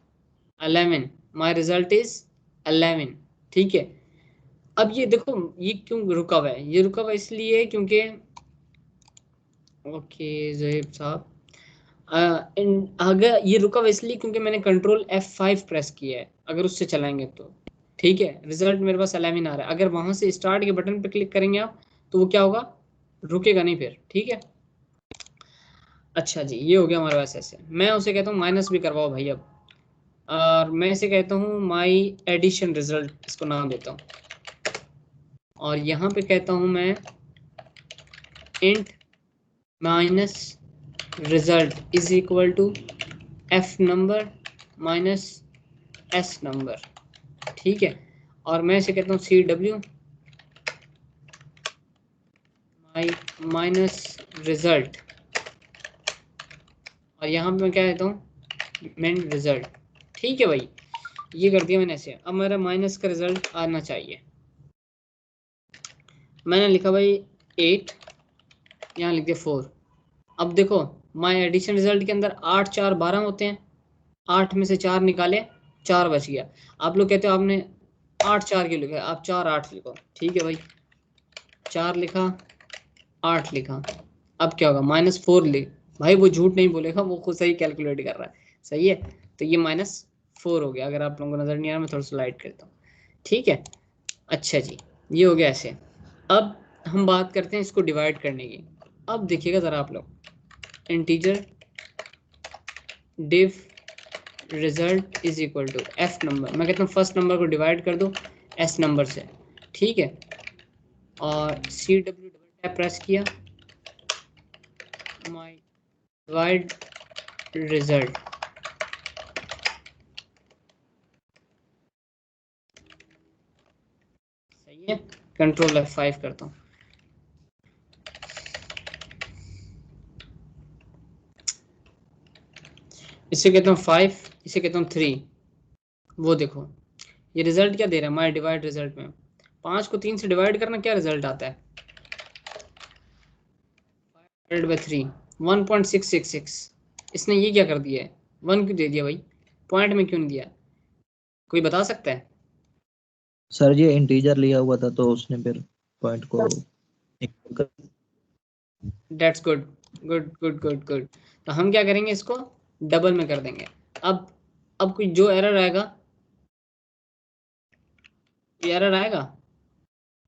11, माय रिजल्ट इज 11। ठीक है, अब ये देखो ये क्यों रुका हुआ है, ये रुका हुआ इसलिए क्योंकि, ओके ज़हीब साहब, अगर ये रुका हुआ इसलिए क्योंकि मैंने कंट्रोल F5 प्रेस किया है, अगर उससे चलाएंगे तो ठीक है, रिजल्ट मेरे पास 11 आ रहा है। अगर वहां से स्टार्ट के बटन पे क्लिक करेंगे आप तो वो क्या होगा, रुकेगा नहीं फिर। ठीक है, अच्छा जी, ये हो गया हमारे पास ऐसे। मैं उसे कहता हूँ माइनस भी करवाओ भाई अब, और मैं इसे कहता हूँ माई एडिशन रिजल्ट, इसको नाम देता हूँ, और यहाँ पे कहता हूँ मैं int minus result is equal to f number minus s number, ठीक है। और मैं इसे कहता हूँ सी डब्ल्यू माइनस रिजल्ट, और यहाँ पे मैं क्या देता हूँ मेन रिजल्ट, ठीक है भाई। ये कर दिया मैंने ऐसे। अब मेरा माइनस का रिजल्ट आना चाहिए। मैंने लिखा भाई 8, यहाँ लिख दिया 4। अब देखो माई एडिशन रिजल्ट के अंदर 8 4 12 होते हैं, 8 में से 4 निकाले, 4 बच गया। आप लोग कहते हो आपने 8 4 क्यों लिखा, आप 4 8 लिखो, ठीक है भाई। 4 लिखा, 8 लिखा, अब क्या होगा -4 लिख, भाई वो झूठ नहीं बोलेगा, वो खुद सही कैलकुलेट कर रहा है, सही है। तो ये -4 हो गया। अगर आप लोगों को नजर नहीं आ रहा, मैं थोड़ा सा लाइट करता हूँ, ठीक है। अच्छा जी, ये हो गया ऐसे। अब हम बात करते हैं इसको डिवाइड करने की। अब देखिएगा ज़रा आप लोग, integer div result is equal to f number. मैं कहता हूँ फर्स्ट नंबर को डिवाइड कर दो एस नंबर से, ठीक है। और सी डब्ल्यू डबल टैप प्रेस किया, माई डिवाइड रिजल्ट, सही है। कंट्रोल F5 करता हूँ। इसे कहता हूँ 5, इसे कहता हूँ 3। वो देखो ये रिजल्ट क्या दे रहा है माई डिवाइड रिजल्ट में। 5 को 3 से डिवाइड करना, क्या रिजल्ट आता है 5/3 1.666। इसने ये क्या कर दिया है, 1 क्यों दे दिया भाई, पॉइंट में क्यों नहीं दिया, कोई बता सकता है? सर ये इंटीजर लिया हुआ था तो उसने फिर पॉइंट को that's good good good good good. तो हम क्या करेंगे, इसको डबल में कर देंगे। अब कोई जो एरर आएगा, ये एरर आएगा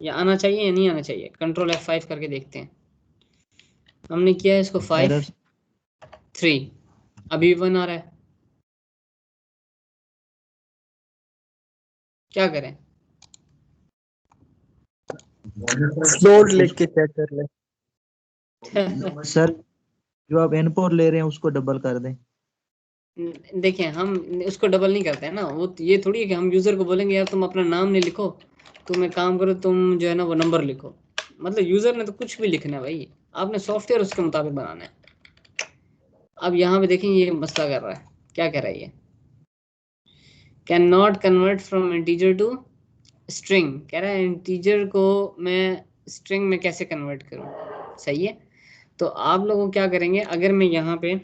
या आना चाहिए या नहीं आना चाहिए, कंट्रोल F5 करके देखते हैं। हमने किया है इसको 5 एरर 3, अभी 1 आ रहा है, क्या करें? लोड लिख के चेक कर ले। सर जो आप N4 ले रहे हैं उसको डबल कर दें। देखें हम उसको डबल नहीं करते हैं ना, वो ये थोड़ी है कि हम यूज़र को बोलेंगे यार तुम अपना नाम नहीं लिखो, तुम एक काम करो, तुम जो है ना वो नंबर लिखो। मतलब यूज़र ने तो कुछ भी लिखना है भाई, आपने सॉफ्टवेयर उसके मुताबिक बनाना है। अब यहाँ पे देखें ये मसला कर रहा है, क्या कह रहा है ये, can not convert from integer to string. कह रहा है इंटीजर को मैं स्ट्रिंग में कैसे कन्वर्ट करूँ, सही है। तो आप लोग क्या करेंगे, अगर मैं यहाँ पे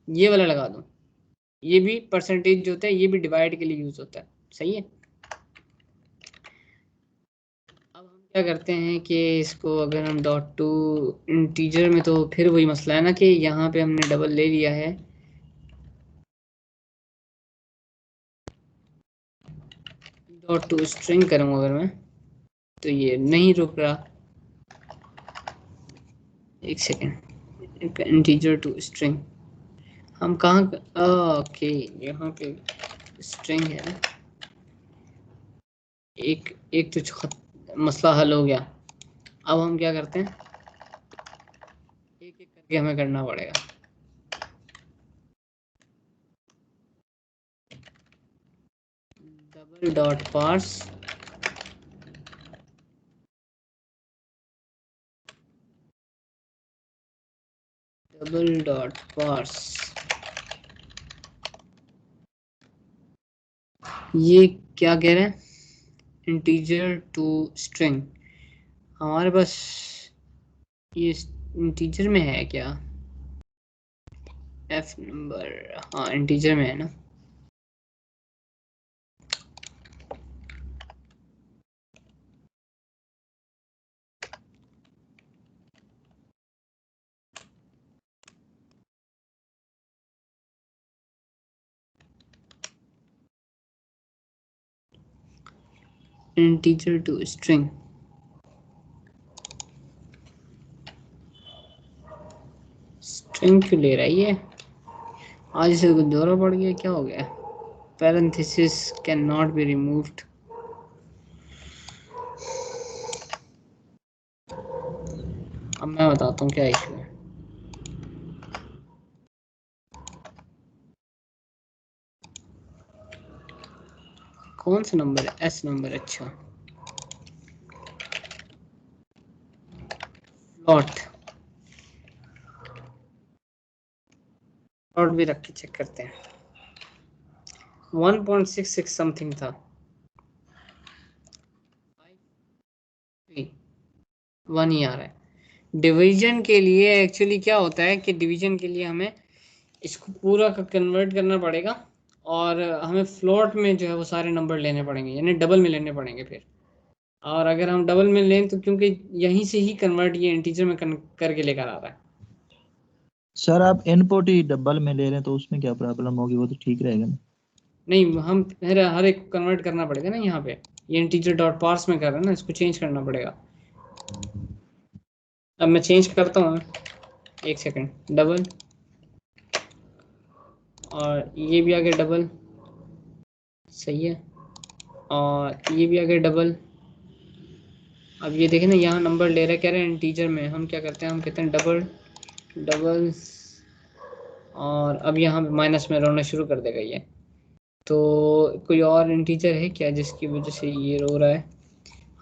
ये वाला लगा दूँ, ये भी परसेंटेज जो होता है ये भी डिवाइड के लिए यूज होता है, सही है। अब हम क्या करते हैं कि इसको अगर हम डॉट टू इंटीजर में, तो फिर वही मसला है ना कि यहाँ पे हमने डबल ले लिया है, डॉट टू स्ट्रिंग करूँ अगर मैं, तो ये नहीं रुक रहा। एक सेकेंड, इंटीजर टू स्ट्रिंग हम कहाँ, ओके यहाँ पे स्ट्रिंग है ना, एक एक तो मसला हल हो गया। अब हम क्या करते हैं, एक एक करके हमें करना पड़ेगा। Double dot parse, double dot parse, ये क्या कह रहे हैं, इंटीजर टू स्ट्रिंग। हमारे पास ये इंटीजर में है क्या, एफ नंबर, हाँ इंटीजर में है ना। इंटीजर टू स्ट्रिंग, स्ट्रिंग क्यों ले रहा है ये, आज से कुछ दौरा पड़ गया, क्या हो गया, parenthesis can not be removed. अब मैं बताता हूँ क्या इशू है। कौन सा नंबर है? S number. अच्छा, फ्लॉट फ्लॉट भी रख के चेक करते हैं। 1.66 समथिंग था। 1 ही आ रहा है। डिवीजन के लिए एक्चुअली क्या होता है कि डिवीजन के लिए हमें इसको पूरा कन्वर्ट करना पड़ेगा और हमें फ्लोट में जो है वो सारे नंबर लेने पड़ेंगे, यानी डबल में लेने पड़ेंगे फिर। और अगर हम डबल में लें तो क्योंकि यहीं से ही कन्वर्ट ये इंटीजर में करके लेकर आ रहा है। सर आप इनपुट ही डबल में ले रहे हैं तो उसमें क्या प्रॉब्लम होगी? वो तो ठीक रहेगा ना? नहीं, हम हर एक को कन्वर्ट करना पड़ेगा ना। यहाँ पे ये इंटीजर डॉट पार्स में कर रहे हैं ना, इसको चेंज करना पड़ेगा। अब मैं चेंज करता हूँ, एक सेकंड। डबल, और ये भी आ गया डबल, सही है। और ये भी आ गया डबल। अब ये देखें ना, यहाँ नंबर ले रहा है, कह रहे हैं इंटीजर में। हम क्या करते हैं, हम कहते हैं डबल डबल, और अब यहाँ पे माइनस में रोना शुरू कर देगा ये। तो कोई और इंटीजर है क्या जिसकी वजह से ये रो रहा है?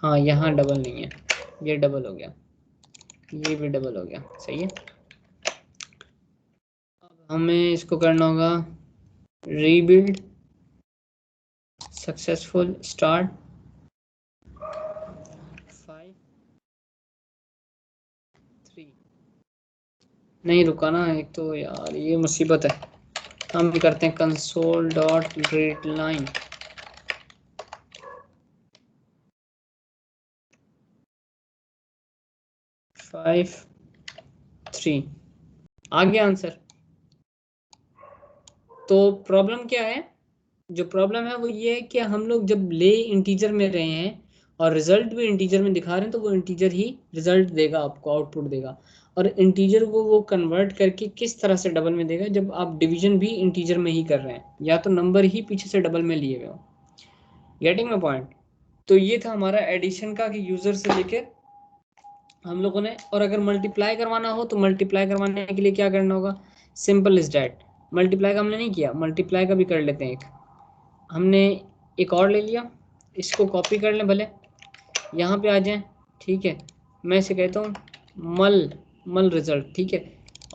हाँ, यहाँ डबल नहीं है, ये डबल हो गया, ये भी डबल हो गया, सही है। अब हमें इसको करना होगा रीबिल्ड सक्सेसफुल स्टार्ट 5 3। नहीं रुका ना, एक तो यार ये मुसीबत है। हम भी करते हैं console dot read line. Five 3 आ गया आंसर। तो प्रॉब्लम क्या है? जो प्रॉब्लम है वो ये है कि हम लोग जब ले इंटीजर में रहे हैं और रिजल्ट भी इंटीजर में दिखा रहे हैं, तो वो इंटीजर ही रिजल्ट देगा, आपको आउटपुट देगा। और इंटीजर को वो कन्वर्ट करके किस तरह से डबल में देगा, जब आप डिवीजन भी इंटीजर में ही कर रहे हैं, या तो नंबर ही पीछे से डबल में लिए हुए हो। Getting my point? तो ये था हमारा एडिशन का, कि यूजर से लेकर हम लोगों ने। और अगर मल्टीप्लाई करवाना हो तो मल्टीप्लाई करवाने के लिए क्या करना होगा? Simple is that. मल्टीप्लाई का हमने नहीं किया, मल्टीप्लाई का भी कर लेते हैं। एक हमने एक और ले लिया, इसको कॉपी कर लें, भले यहाँ पे आ जाएं, ठीक है। मैं इसे कहता हूँ मल रिजल्ट, ठीक है।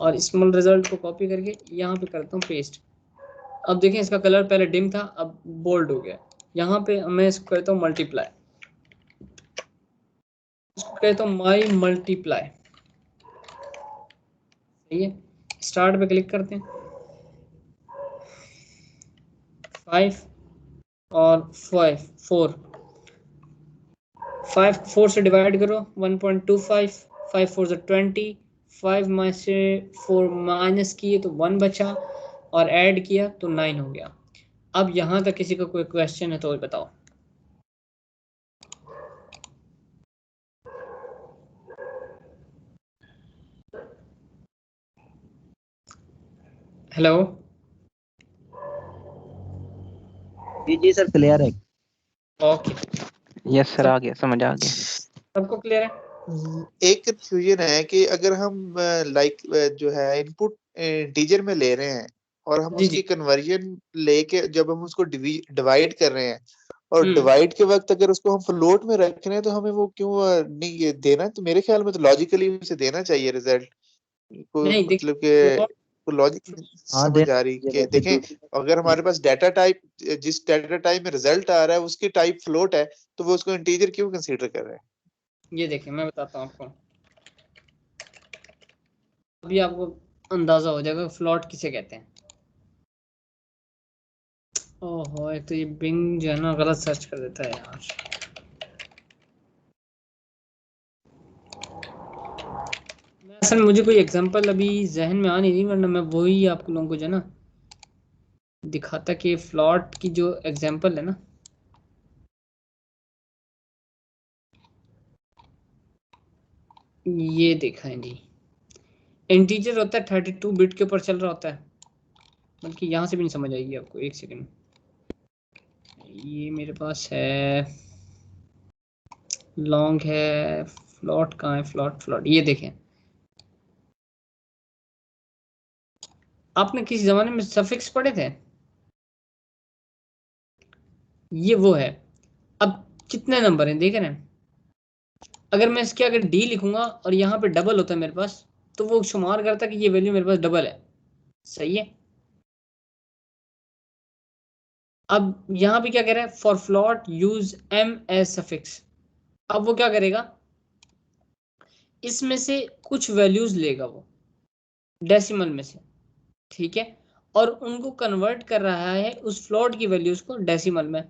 और इस मल रिजल्ट को कॉपी करके यहाँ पे करता हूँ पेस्ट। अब देखें, इसका कलर पहले डिम था, अब बोल्ड हो गया। यहाँ पे मैं इसको कहता हूँ मल्टीप्लाई, इसको कहता हूँ माई मल्टीप्लाई, सही है। स्टार्ट पे क्लिक करते हैं। 5 और 5 4 से डिवाइड करो 1.25, 5 4 से 20, 5 में से 4 माइनस किए तो 1 बचा, और ऐड किया तो 9 हो गया। अब यहाँ तक किसी का कोई क्वेश्चन है तो बताओ। हेलो? जी जी सर, क्लियर है। ओके, यस सर, आ गया, समझ आ गया। सबको क्लियर है? एक कंफ्यूजन है कि अगर हम लाइक जो है इनपुट इंटीजर में ले रहे हैं और हम जी उसकी कन्वर्जन लेके जब हम उसको डिवाइड कर रहे हैं, और हम्म। डिवाइड के वक्त अगर उसको हम फ्लोट में रख रहे हैं, तो हमें वो क्यों नहीं ये देना? तो मेरे ख्याल में तो लॉजिकली उसे देना चाहिए रिजल्ट को, नहीं देख, मतलब कि लॉजिक हाँ समझ आ रही कि देखें, अगर हमारे पास डाटा टाइप, जिस डाटा टाइप में रिजल्ट आ रहा है उसकी टाइप फ्लोट है, तो वो उसको इंटीजर क्यों कंसीडर कर रहे हैं? ये देखिए मैं बताता हूँ आपको, अभी आपको अंदाजा हो जाएगा फ्लॉट किसे कहते हैं। ओहो, एक तो ये बिंग जो है ना गलत सर्च कर देता है यार। असल में मुझे कोई एग्जांपल अभी जहन में आ नहीं रही, वरना मैं वही आप लोगों को जो है ना दिखाता कि फ्लॉट की जो एग्जांपल है ना, ये देखा है जी। इंटीजर होता है 32 बिट के ऊपर चल रहा होता है, बल्कि यहाँ से भी नहीं समझ आएगी आपको। एक सेकंड, ये मेरे पास है, लॉन्ग है, फ्लॉट कहाँ है? फ्लॉट ये देखें। आपने किसी जमाने में सफिक्स पढ़े थे? ये वो है। अब कितने नंबर हैं देख रहे हैं, अगर मैं इसके अगर डी लिखूंगा और यहाँ पे डबल होता है मेरे पास, तो वो शुमार करता कि ये वैल्यू मेरे पास डबल है। सही है। अब यहाँ पे क्या कह रहा है, for float use m as suffix. अब वो क्या करेगा, इसमें से कुछ वैल्यूज लेगा वो डेसिमल में से, ठीक है, और उनको कन्वर्ट कर रहा है उस फ्लोट की वैल्यूज को डेसिमल में।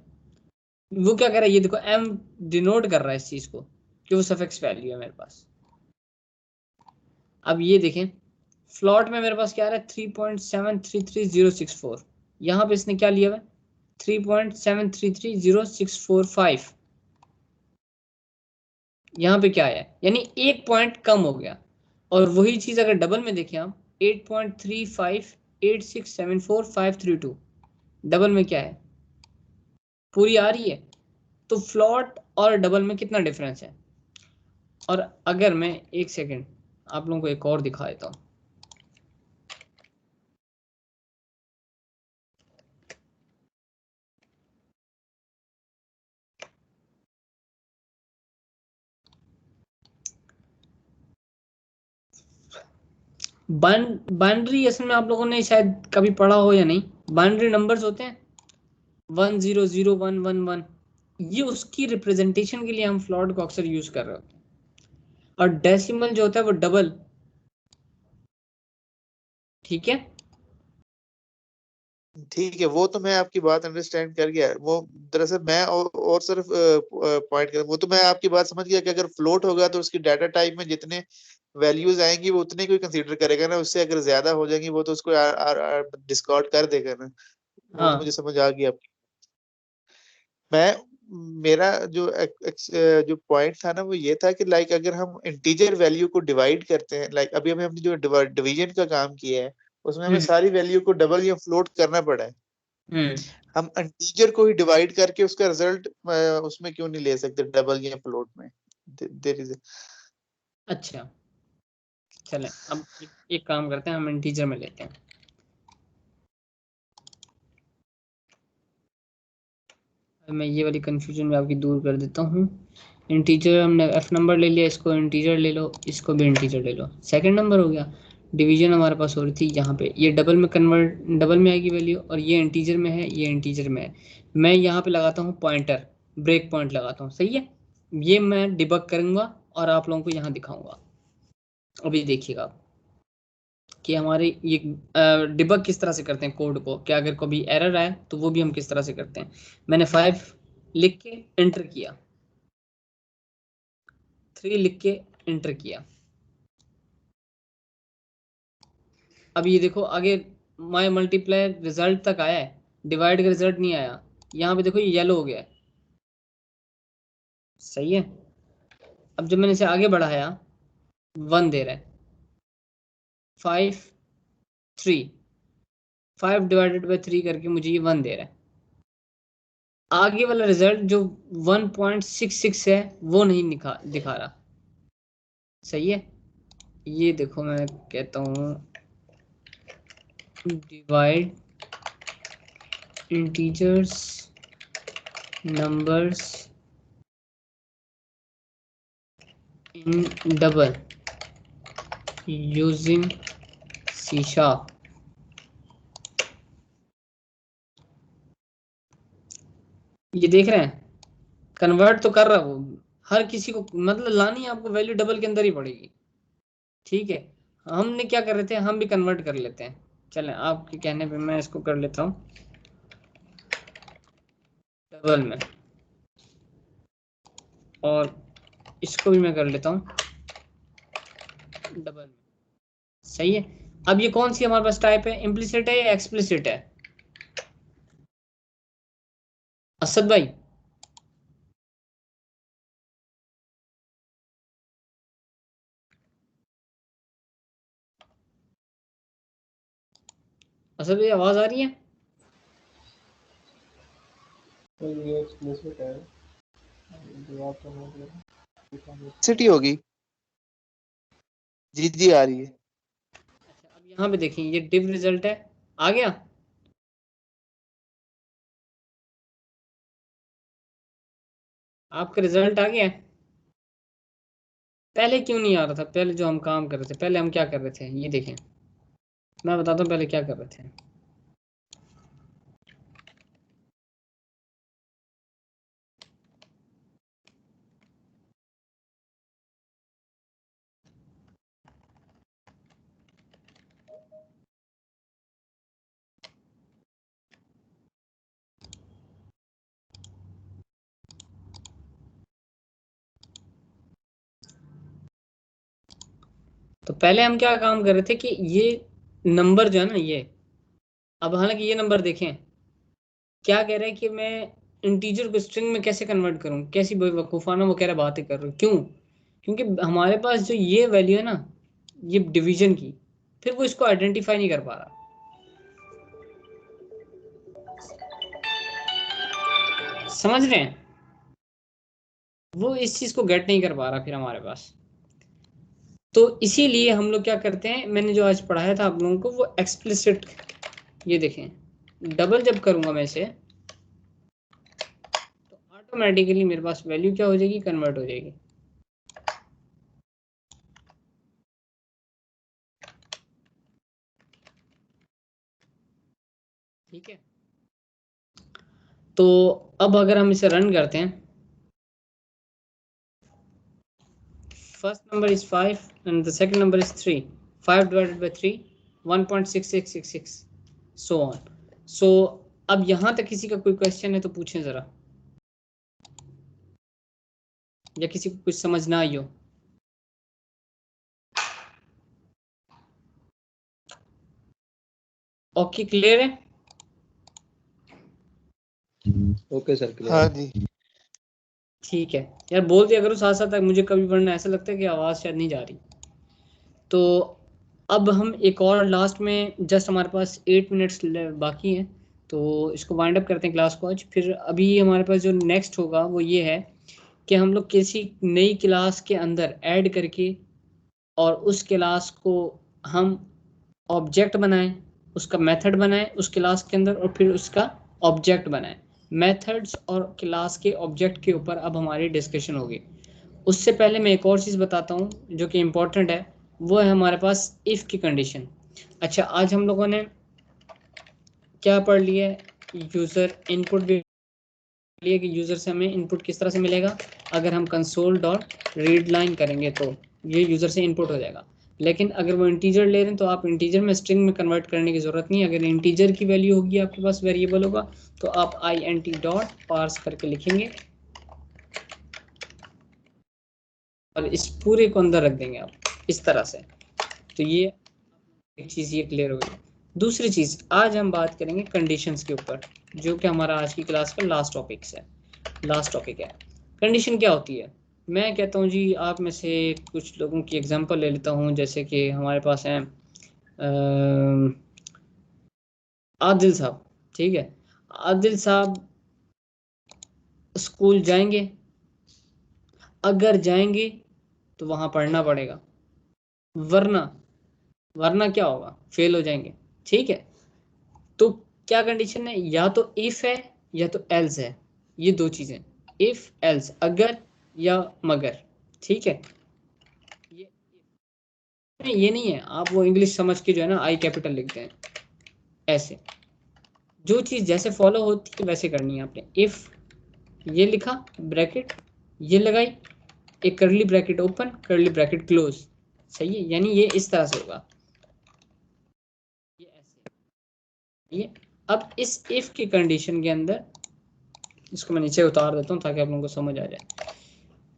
वो क्या कर रहा है, ये देखो एम डिनोट कर रहा है इस चीज को कि वो सफिक्स वैल्यू है मेरे पास। अब ये देखें, फ्लोट में मेरे पास क्या आ रहा है 3.733064, यहाँ पे इसने क्या लिया हुआ है 3.733065, यहाँ पे क्या आया है, यानी एक पॉइंट कम हो गया। और वही चीज अगर डबल में देखें हम 8.3586745532, डबल में क्या है, पूरी आ रही है। तो फ्लॉट और डबल में कितना डिफरेंस है। और अगर मैं एक सेकंड आप लोगों को एक और दिखा देता हूं, बाइनरी असल में आप लोगों ने शायद कभी पढ़ा हो या नहीं, बाइनरी नंबर्स होते हैं 100111, ये उसकी रिप्रेजेंटेशन के लिए हम फ्लॉट को अक्सर यूज कर रहे होते हैं। और डेसिमल जो होता है वो डबल, ठीक है। ठीक है, वो तो मैं आपकी बात अंडरस्टैंड कर गया। वो दरअसल मैं और सिर्फ पॉइंट कर, वो तो मैं आपकी बात समझ गया कि अगर फ्लोट होगा तो उसकी डाटा टाइप में जितने वैल्यूज आएंगी वो उतने को ही कंसीडर करेगा ना, उससे अगर ज्यादा हो जाएंगी वो तो उसको डिस्कार्ड कर देगा ना। वो तो हाँ मुझे समझ आ गई आपकी। मैं मेरा जो पॉइंट था ना वो ये था कि लाइक अगर हम इंटीजर वैल्यू को डिवाइड करते हैं, लाइक अभी हमने जो डिवीजन का काम किया है उसमें हमें हम्म सारी वैल्यू को डबल या फ्लोट करना पड़ा है। हम्म हम इंटीजर को ही डिवाइड करके उसका रिजल्ट उसमें क्यों नहीं ले सकते डबल या फ्लोट में। देयर इज अच्छा चलें, अब एक काम करते हैं, हम इंटीजर में लेते हैं। मैं ये वाली कंफ्यूजन में आपकी दूर कर देता हूँ। इंटीजर हमने एफ नंबर ले लिया, इसको इंटीजर ले लो, इसको भी इंटीजर ले लो, सेकंड नंबर हो गया। डिवीजन हमारे पास हो रही थी यहाँ पे, ये डबल में कन्वर्ट, डबल में आएगी वैल्यू, और ये इंटीजर में है, ये इंटीजर में है। मैं यहाँ पे लगाता हूँ पॉइंटर, ब्रेक पॉइंट लगाता हूँ, सही है। ये मैं डिबग करूंगा और आप लोगों को यहाँ दिखाऊंगा। अभी देखिएगा आप कि हमारे ये डिबग किस तरह से करते हैं कोड को, क्या अगर कभी एरर आए तो वो भी हम किस तरह से करते हैं। मैंने 5 लिख के एंटर किया, 3 लिख के एंटर किया। अब ये देखो आगे माय मल्टीप्लाई रिजल्ट तक आया है, डिवाइड का रिजल्ट नहीं आया। यहाँ पे देखो ये येलो हो गया है, सही है। अब जब मैंने इसे आगे बढ़ाया 1 दे रहा है, 5 3, 5 डिवाइडेड बाई 3 करके मुझे ये 1 दे रहा है। आगे वाला रिजल्ट जो 1.66 है वो नहीं दिखा रहा, सही है। ये देखो मैं कहता हूँ divide integers numbers in double using C sharp. ये देख रहे हैं कन्वर्ट तो कर रहा वो, हर किसी को मतलब लानी आपको वैल्यू डबल के अंदर ही पड़ेगी, ठीक है। हमने क्या कर रहे थे, हम भी कन्वर्ट कर लेते हैं। चलें आपके कहने पे मैं इसको कर लेता हूँ डबल में, और इसको भी मैं कर लेता हूँ डबल में, सही है। अब ये कौन सी हमारे पास टाइप है, इम्प्लिसिट है या एक्सप्लिसिट है असद भाई। असद भाई आवाज आ रही है। तो ये एक्सप्लिसिट है, जवाब तो नहीं दे रहा। सिटी होगी। जी जी आ रही है। अच्छा अब यहाँ पे देखें ये डिव रिजल्ट है, आ गया। आपका रिजल्ट आ गया? पहले क्यों नहीं आ रहा था? पहले जो हम काम कर रहे थे, पहले हम क्या कर रहे थे, ये देखें, मैं बताता हूँ पहले क्या कर रहे थे। तो पहले हम क्या काम कर रहे थे कि ये नंबर जो है ना, ये, अब हालांकि ये नंबर देखें क्या कह रहा है कि मैं इंटीजर को स्ट्रिंग में कैसे कन्वर्ट करूं, कैसी बेवकूफाना वो कह रहा बातें कर रहे हो, क्यों? क्योंकि हमारे पास जो ये वैल्यू है ना, ये डिवीजन की, फिर वो इसको आइडेंटिफाई नहीं कर पा रहा। समझ रहे हैं? वो इस चीज को गेट नहीं कर पा रहा फिर हमारे पास। तो इसीलिए हम लोग क्या करते हैं, मैंने जो आज पढ़ाया था आप लोगों को, वो एक्सप्लिसिट, ये देखें, डबल जब करूंगा मैं इसे तो ऑटोमेटिकली मेरे पास वैल्यू क्या हो जाएगी, कन्वर्ट हो जाएगी। ठीक है, तो अब अगर हम इसे रन करते हैं, first number is 5 and the second number is 3, 5 divided by 3 1.6666 so on. So अब यहां तक किसी का कोई क्वेश्चन है तो पूछें जरा, या किसी को कुछ समझ ना आई हो। ओके, क्लियर है? Okay sir, clear. हाँ जी। ठीक है यार, बोल दिया करो साथ साथ, मुझे कभी पढ़ना ऐसा लगता है कि आवाज़ शायद नहीं जा रही। तो अब हम एक और लास्ट में, जस्ट हमारे पास 8 मिनट्स बाकी हैं, तो इसको वाइंड अप करते हैं क्लास को आज। फिर अभी हमारे पास जो नेक्स्ट होगा वो ये है कि हम लोग किसी नई क्लास के अंदर ऐड करके और उस क्लास को हम ऑब्जेक्ट बनाएं, उसका मेथड बनाएं उस क्लास के अंदर, और फिर उसका ऑब्जेक्ट बनाएं। मेथड्स और क्लास के ऑब्जेक्ट के ऊपर अब हमारी डिस्कशन होगी। उससे पहले मैं एक और चीज़ बताता हूँ जो कि इम्पोर्टेंट है, वो है हमारे पास इफ़ की कंडीशन। अच्छा, आज हम लोगों ने क्या पढ़ लिया है, यूज़र इनपुट भी लिए कि यूज़र से हमें इनपुट किस तरह से मिलेगा। अगर हम कंसोल डॉट रीड लाइन करेंगे तो ये यूज़र से इनपुट हो जाएगा। लेकिन अगर वो इंटीजर ले रहे हैं तो आप इंटीजर में स्ट्रिंग में कन्वर्ट करने की ज़रूरत नहीं है। अगर इंटीजर की वैल्यू होगी आपके पास, वेरिएबल होगा, तो आप int डॉट पार्स करके लिखेंगे और इस पूरे को अंदर रख देंगे आप इस तरह से। तो ये एक चीज़ ये क्लियर हो गई। दूसरी चीज़, आज हम बात करेंगे कंडीशंस के ऊपर, जो कि हमारा आज की क्लास का लास्ट टॉपिक है। कंडीशन क्या होती है? मैं कहता हूँ जी, आप में से कुछ लोगों की एग्जांपल ले लेता हूँ, जैसे कि हमारे पास हैं आदिल साहब। ठीक है, आदिल साहब स्कूल जाएंगे, अगर जाएंगे तो वहाँ पढ़ना पड़ेगा, वरना क्या होगा, फेल हो जाएंगे। ठीक है, तो क्या कंडीशन है, या तो इफ है या तो एल्स है, ये दो चीजें, इफ एल्स, अगर या मगर। ठीक है, ये नहीं है आप वो इंग्लिश समझ के जो है ना आई कैपिटल लिखते हैं, ऐसे जो चीज जैसे फॉलो होती है वैसे करनी है आपने। इफ ये लिखा, ब्रैकेट ये लगाई, एक करली ब्रैकेट ओपन, करली ब्रैकेट क्लोज, सही है, यानी ये इस तरह से होगा, ये ऐसे। ये अब इस इफ की कंडीशन के अंदर, इसको मैं नीचे उतार देता हूँ ताकि आप लोगों को समझ आ जाए।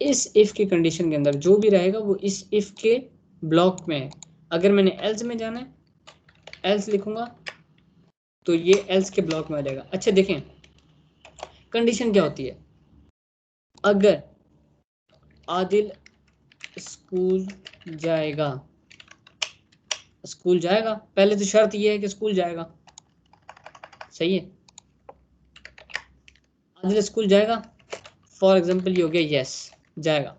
इस इफ की कंडीशन के अंदर जो भी रहेगा वो इस इफ के ब्लॉक में है। अगर मैंने एल्स में जाना है, एल्स लिखूंगा तो ये एल्स के ब्लॉक में आ जाएगा। अच्छा देखें, कंडीशन क्या होती है, अगर आदिल स्कूल जाएगा, पहले तो शर्त ये है कि स्कूल जाएगा, सही है, आदिल स्कूल जाएगा, फॉर एग्जाम्पल ये हो गया यस, जाएगा,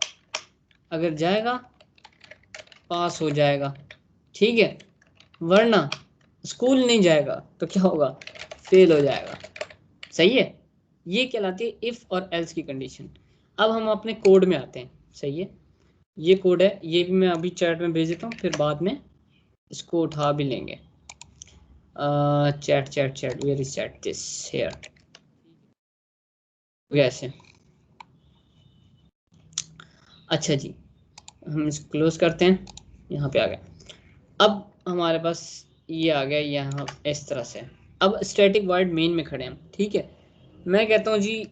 अगर जाएगा पास हो जाएगा। ठीक है, वरना स्कूल नहीं जाएगा तो क्या होगा, फेल हो जाएगा। सही है, ये कहलाती है इफ और एल्स की कंडीशन। अब हम अपने कोड में आते हैं, सही है। ये कोड है, ये भी मैं अभी चैट में भेज देता हूँ, फिर बाद में इसको उठा भी लेंगे। Chat chat chat where is chat this here, वैसे। अच्छा जी, हम इसको क्लोज करते हैं, यहाँ पे आ गया। अब हमारे पास ये आ गया यहाँ इस तरह से। अब स्टैटिक वॉइड मेन में खड़े हैं, ठीक है। मैं कहता हूँ जी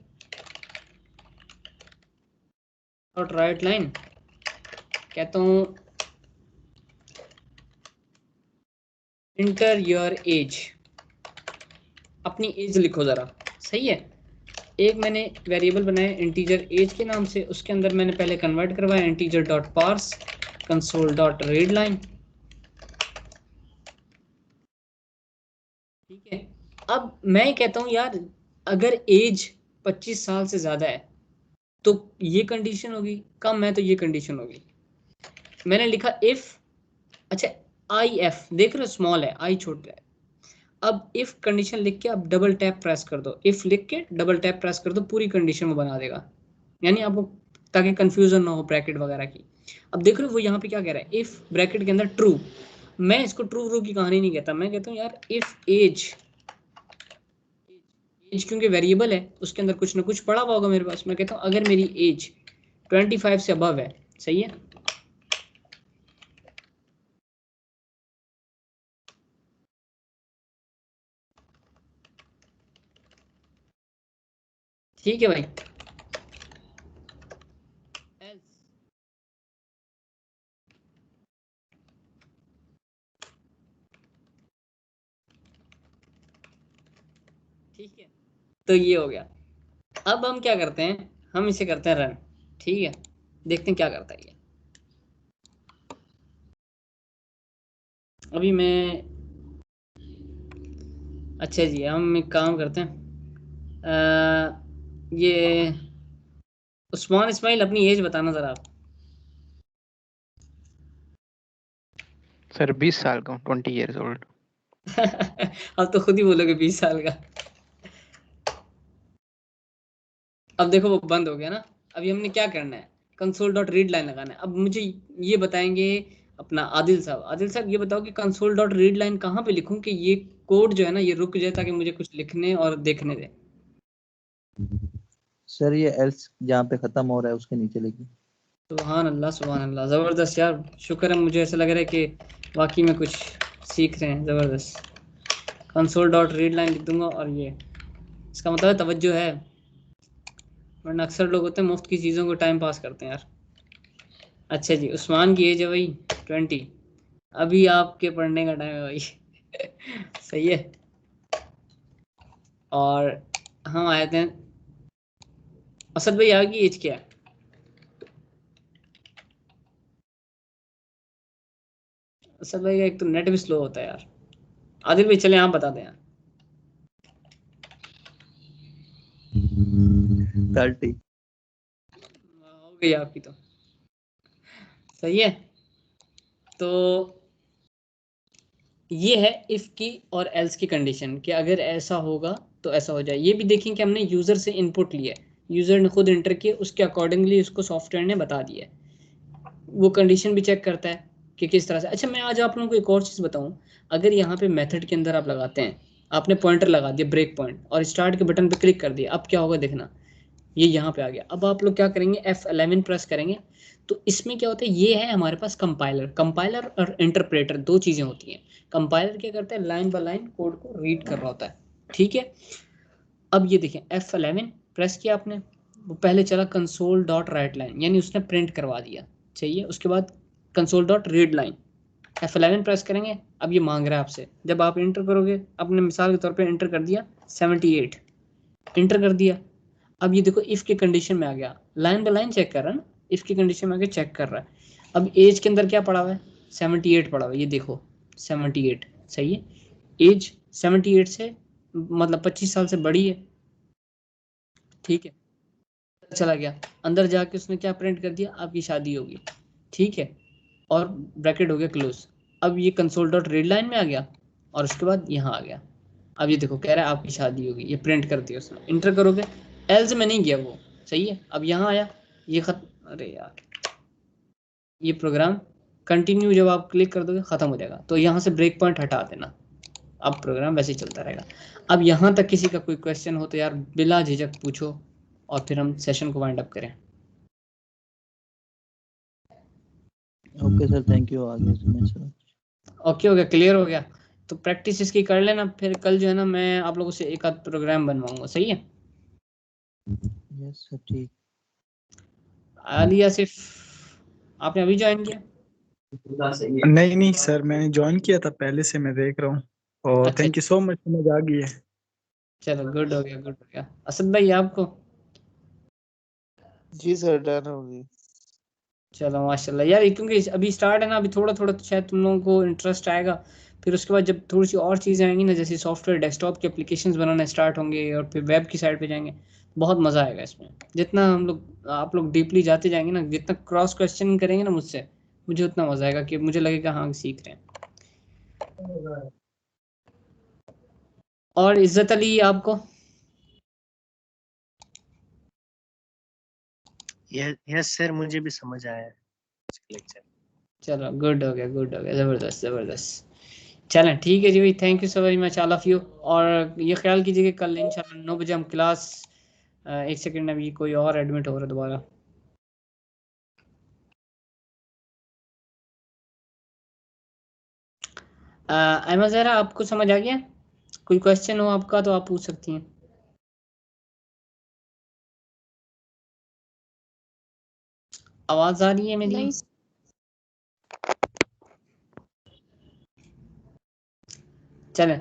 डॉट राइट लाइन, कहता हूँ इंटर योर एज, अपनी एज लिखो ज़रा, सही है। एक मैंने वेरिएबल बनाया इंटीजर एज के नाम से, उसके अंदर मैंने पहले कन्वर्ट करवाया integer dot parse console dot read line, ठीक है। अब मैं कहता हूँ यार अगर एज 25 साल से ज़्यादा है तो ये कंडीशन होगी, कम है तो ये कंडीशन होगी। मैंने लिखा इफ, अच्छा आई एफ देख रहे हो, स्मॉल है, आई छोटा है। अब इफ कंडीशन लिख के अब डबल टैप प्रेस कर दो, इफ लिख के डबल टैप प्रेस कर दो, पूरी कंडीशन वो बना देगा, यानी आपको ताकि कंफ्यूजन ना हो ब्रैकेट वगैरह की। अब देख रहे हो वो यहाँ पे क्या कह रहा है, इफ ब्रैकेट के अंदर ट्रू। मैं इसको ट्रू की कहानी नहीं कहता, मैं कहता हूँ यार इफ एज, एज क्योंकि वेरिएबल है उसके अंदर कुछ ना कुछ पड़ा हुआ होगा मेरे पास। मैं कहता हूँ अगर मेरी एज 25 से अबव है, सही है, ठीक है भाई। ठीक है, तो ये हो गया। अब हम क्या करते हैं, हम इसे करते हैं रन, ठीक है, देखते हैं क्या करता है ये। अभी मैं, अच्छा जी हम एक काम करते हैं, ये उस्मान इस्माइल अपनी एज बताना जरा आप। सर 20 साल का हूँ, 20 years old। अब तो खुद ही बोलोगे 20 साल का। अब देखो वो बंद हो गया ना। अभी हमने क्या करना है, कंसोल डॉट रीड लाइन लगाना है। अब मुझे ये बताएंगे अपना आदिल साहब, आदिल साहब ये बताओ कि कंसोल डॉट रीड लाइन कहाँ पे लिखूं कि ये कोड जो है ना ये रुक जाए, ताकि मुझे कुछ लिखने और देखने दे। सर ये एल्स जहाँ पे खत्म हो रहा है उसके नीचे लिखिए। सुभान अल्लाह सुभान अल्लाह, ज़बरदस्त यार, शुक्र है, मुझे ऐसा लग रहा है कि वाकई में कुछ सीख रहे हैं, ज़बरदस्त। कंसोल डॉट रीड लाइन लिख दूंगा और ये इसका मतलब तवज्जो है, वरना अक्सर लोग होते हैं मुफ्त की चीज़ों को टाइम पास करते हैं यार। अच्छा जी, उस्मान की एज है भाई 20, अभी आपके पढ़ने का टाइम है भाई। सही है। और हम आए थे, असद भाई आपकी एज क्या है? असद भाई का एक तो नेट भी स्लो होता है यार। आदिल भाई चले आप बता दें यार। 30 हो गई आपकी तो, सही है। तो ये है इफ की और एल्स की कंडीशन कि अगर ऐसा होगा तो ऐसा हो जाए। ये भी देखें कि हमने यूजर से इनपुट लिया, यूजर ने खुद एंटर किया, उसके अकॉर्डिंगली उसको सॉफ्टवेयर ने बता दिया। वो कंडीशन भी चेक करता है कि किस तरह से। अच्छा मैं आज आप लोगों को एक और चीज़ बताऊं, अगर यहाँ पे मेथड के अंदर आप लगाते हैं, आपने पॉइंटर लगा दिया ब्रेक पॉइंट और स्टार्ट के बटन पे क्लिक कर दिया, अब क्या होगा देखना, ये यहाँ पे आ गया। अब आप लोग क्या करेंगे, F11 प्रेस करेंगे तो इसमें क्या होता है, ये है हमारे पास कंपाइलर। कंपाइलर और इंटरप्रेटर दो चीज़ें होती हैं। कंपाइलर क्या करता है, लाइन बाय लाइन कोड को रीड कर रहा होता है, ठीक है। अब ये देखें F11 प्रेस किया आपने, वो पहले चला कंसोल डॉट राइट लाइन, यानी उसने प्रिंट करवा दिया, चाहिए। उसके बाद console dot read line, F11 press करेंगे, अब ये मांग रहा है आपसे। जब आप इंटर करोगे, आपने मिसाल के तौर पे इंटर कर दिया 78, इंटर कर दिया। अब ये देखो इफ के कंडीशन में आ गया, लाइन बाय लाइन चेक कर रहा है ना, इफ की कंडीशन में आके चेक कर रहा है। अब एज के अंदर क्या पड़ा हुआ है, 78 पड़ा हुआ है, ये देखो 78, सही है। एज 78 से मतलब 25 साल से बड़ी है, ठीक है। चला गया अंदर जाके उसने क्या प्रिंट कर दिया, आपकी शादी होगी, ठीक है, और ब्रैकेट हो गया क्लोज। अब ये कंसोल डॉट रीड लाइन में आ गया और उसके बाद यहाँ आ गया। अब ये देखो कह रहा है आपकी शादी होगी, ये प्रिंट कर दिया उसने, इंटर करोगे, एल्स में नहीं गया वो, सही है। अब यहाँ आया ये अरे यार ये प्रोग्राम कंटिन्यू जब आप क्लिक कर दोगे खत्म हो जाएगा, तो यहाँ से ब्रेक पॉइंट हटा देना, अब प्रोग्राम वैसे ही चलता रहेगा। अब यहाँ तक किसी का कोई क्वेश्चन हो तो यार बिला झिझक पूछो और फिर हम सेशन को वाइंड अप करें। Okay sir, thank you. आगे इसमें सर ओके हो गया, क्लियर हो गया। तो प्रैक्टिस इसकी कर लेना, फिर कल जो है ना मैं आप लोगों से एक आध प्रोग्राम बनवाऊंगा, सही है। यस सर, ठीक। आलिया सिर्फ आपने अभी ज्वाइन किया? नहीं नहीं सर, मैंने ज्वाइन किया था पहले से, मैं देख रहा हूँ। और अच्छा थैंक यू सो मच, समझ आ गई है। चलो गुड हो गया, गुड हो गया। असद भाई आपको? जी सर, डन होगी। चलो माशाल्लाह यार, क्योंकि अभी स्टार्ट है ना, अभी थोड़ा थोड़ा तो शायद तुम लोगों को इंटरेस्ट आएगा। फिर उसके बाद जब थोड़ी सी और चीज़ें आएंगी ना, जैसे सॉफ्टवेयर डेस्कटॉप के एप्लीकेशंस बनाना स्टार्ट होंगे और फिर वेब की साइड पे जाएंगे, बहुत मज़ा आएगा इसमें। जितना हम लोग आप लोग डीपली जाते जाएंगे ना, जितना क्रॉस क्वेश्चनिंग करेंगे ना मुझसे, मुझे उतना मज़ा आएगा कि मुझे लगेगा हाँ सीख रहे हैं। और इज्जत अली आपको? यस सर, मुझे भी समझ आया लेक्चर। चलो गुड हो गया, गुड हो गया, ज़बरदस्त ज़बरदस्त। चलें ठीक है जी भाई, thank you so very much all of you. और ये ख्याल कीजिए कि कल इंशाल्लाह 9 बजे हम क्लास, एक सेकंड, अभी कोई और एडमिट हो रहा है दोबारा। अहमद ज़हरा आपको समझ आ गया? कोई क्वेश्चन हो आपका तो आप पूछ सकती हैं। आवाज़ आ रही है मेरी? नहीं। चलें,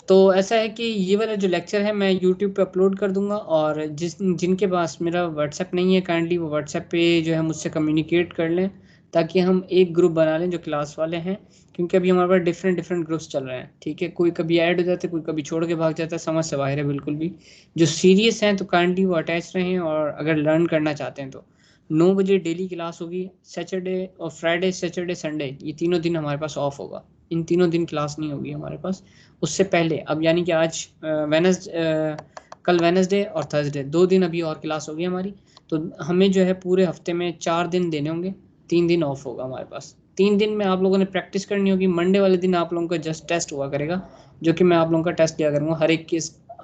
तो ऐसा है कि ये वाला जो लेक्चर है मैं यूट्यूब पे अपलोड कर दूंगा, और जिनके पास मेरा व्हाट्सएप नहीं है काइंडली वो व्हाट्सएप पे जो है मुझसे कम्युनिकेट कर लें, ताकि हम एक ग्रुप बना लें जो क्लास वाले हैं, क्योंकि अभी हमारे पास डिफरेंट डिफरेंट ग्रुप्स चल रहे हैं। ठीक है, कोई कभी ऐड हो जाता है, कोई कभी छोड़ के भाग जाता है, समझ से बाहर है बिल्कुल भी। जो सीरियस हैं तो काइंडली वो अटैच रहें, और अगर लर्न करना चाहते हैं तो 9 बजे डेली क्लास होगी। सैटरडे और फ्राइडे, सैटरडे संडे, ये तीनों दिन हमारे पास ऑफ होगा। इन तीनों दिन क्लास नहीं होगी हमारे पास। उससे पहले अब यानी कि आज कल वेनसडे और थर्सडे 2 दिन अभी और क्लास होगी हमारी। तो हमें जो है पूरे हफ्ते में 4 दिन देने होंगे, 3 दिन ऑफ होगा हमारे पास। 3 दिन में आप लोगों ने प्रैक्टिस करनी होगी। मंडे वाले दिन आप लोगों का जस्ट टेस्ट हुआ करेगा, जो कि मैं आप लोगों का टेस्ट लिया करूँगा।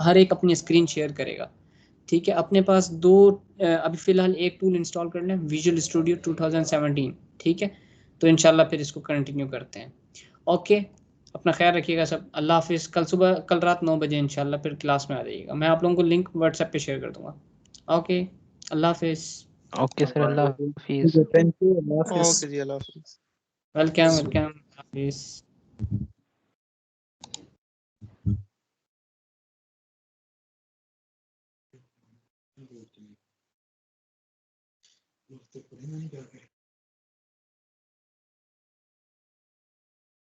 हर एक अपनी स्क्रीन शेयर करेगा। ठीक है, अपने पास अभी फ़िलहाल एक टूल इंस्टॉल कर लें, विजुअल स्टूडियो 2017। ठीक है, तो इंशाल्लाह फिर इसको कंटिन्यू करते हैं। ओके, अपना ख्याल रखिएगा सब। अल्लाह हाफिज़। कल रात 9 बजे इंशाल्लाह फिर क्लास में आ जाइएगा। मैं आप लोगों को लिंक व्हाट्सएप पे शेयर कर दूँगा। ओके, अल्लाह हाफिज़। ओके सर, अल्लाह हाफिज। थैंक यू, अल्लाह हाफिज। ओके जी, अल्लाह हाफिज़। वेलकम वेलकम, हाफिज़।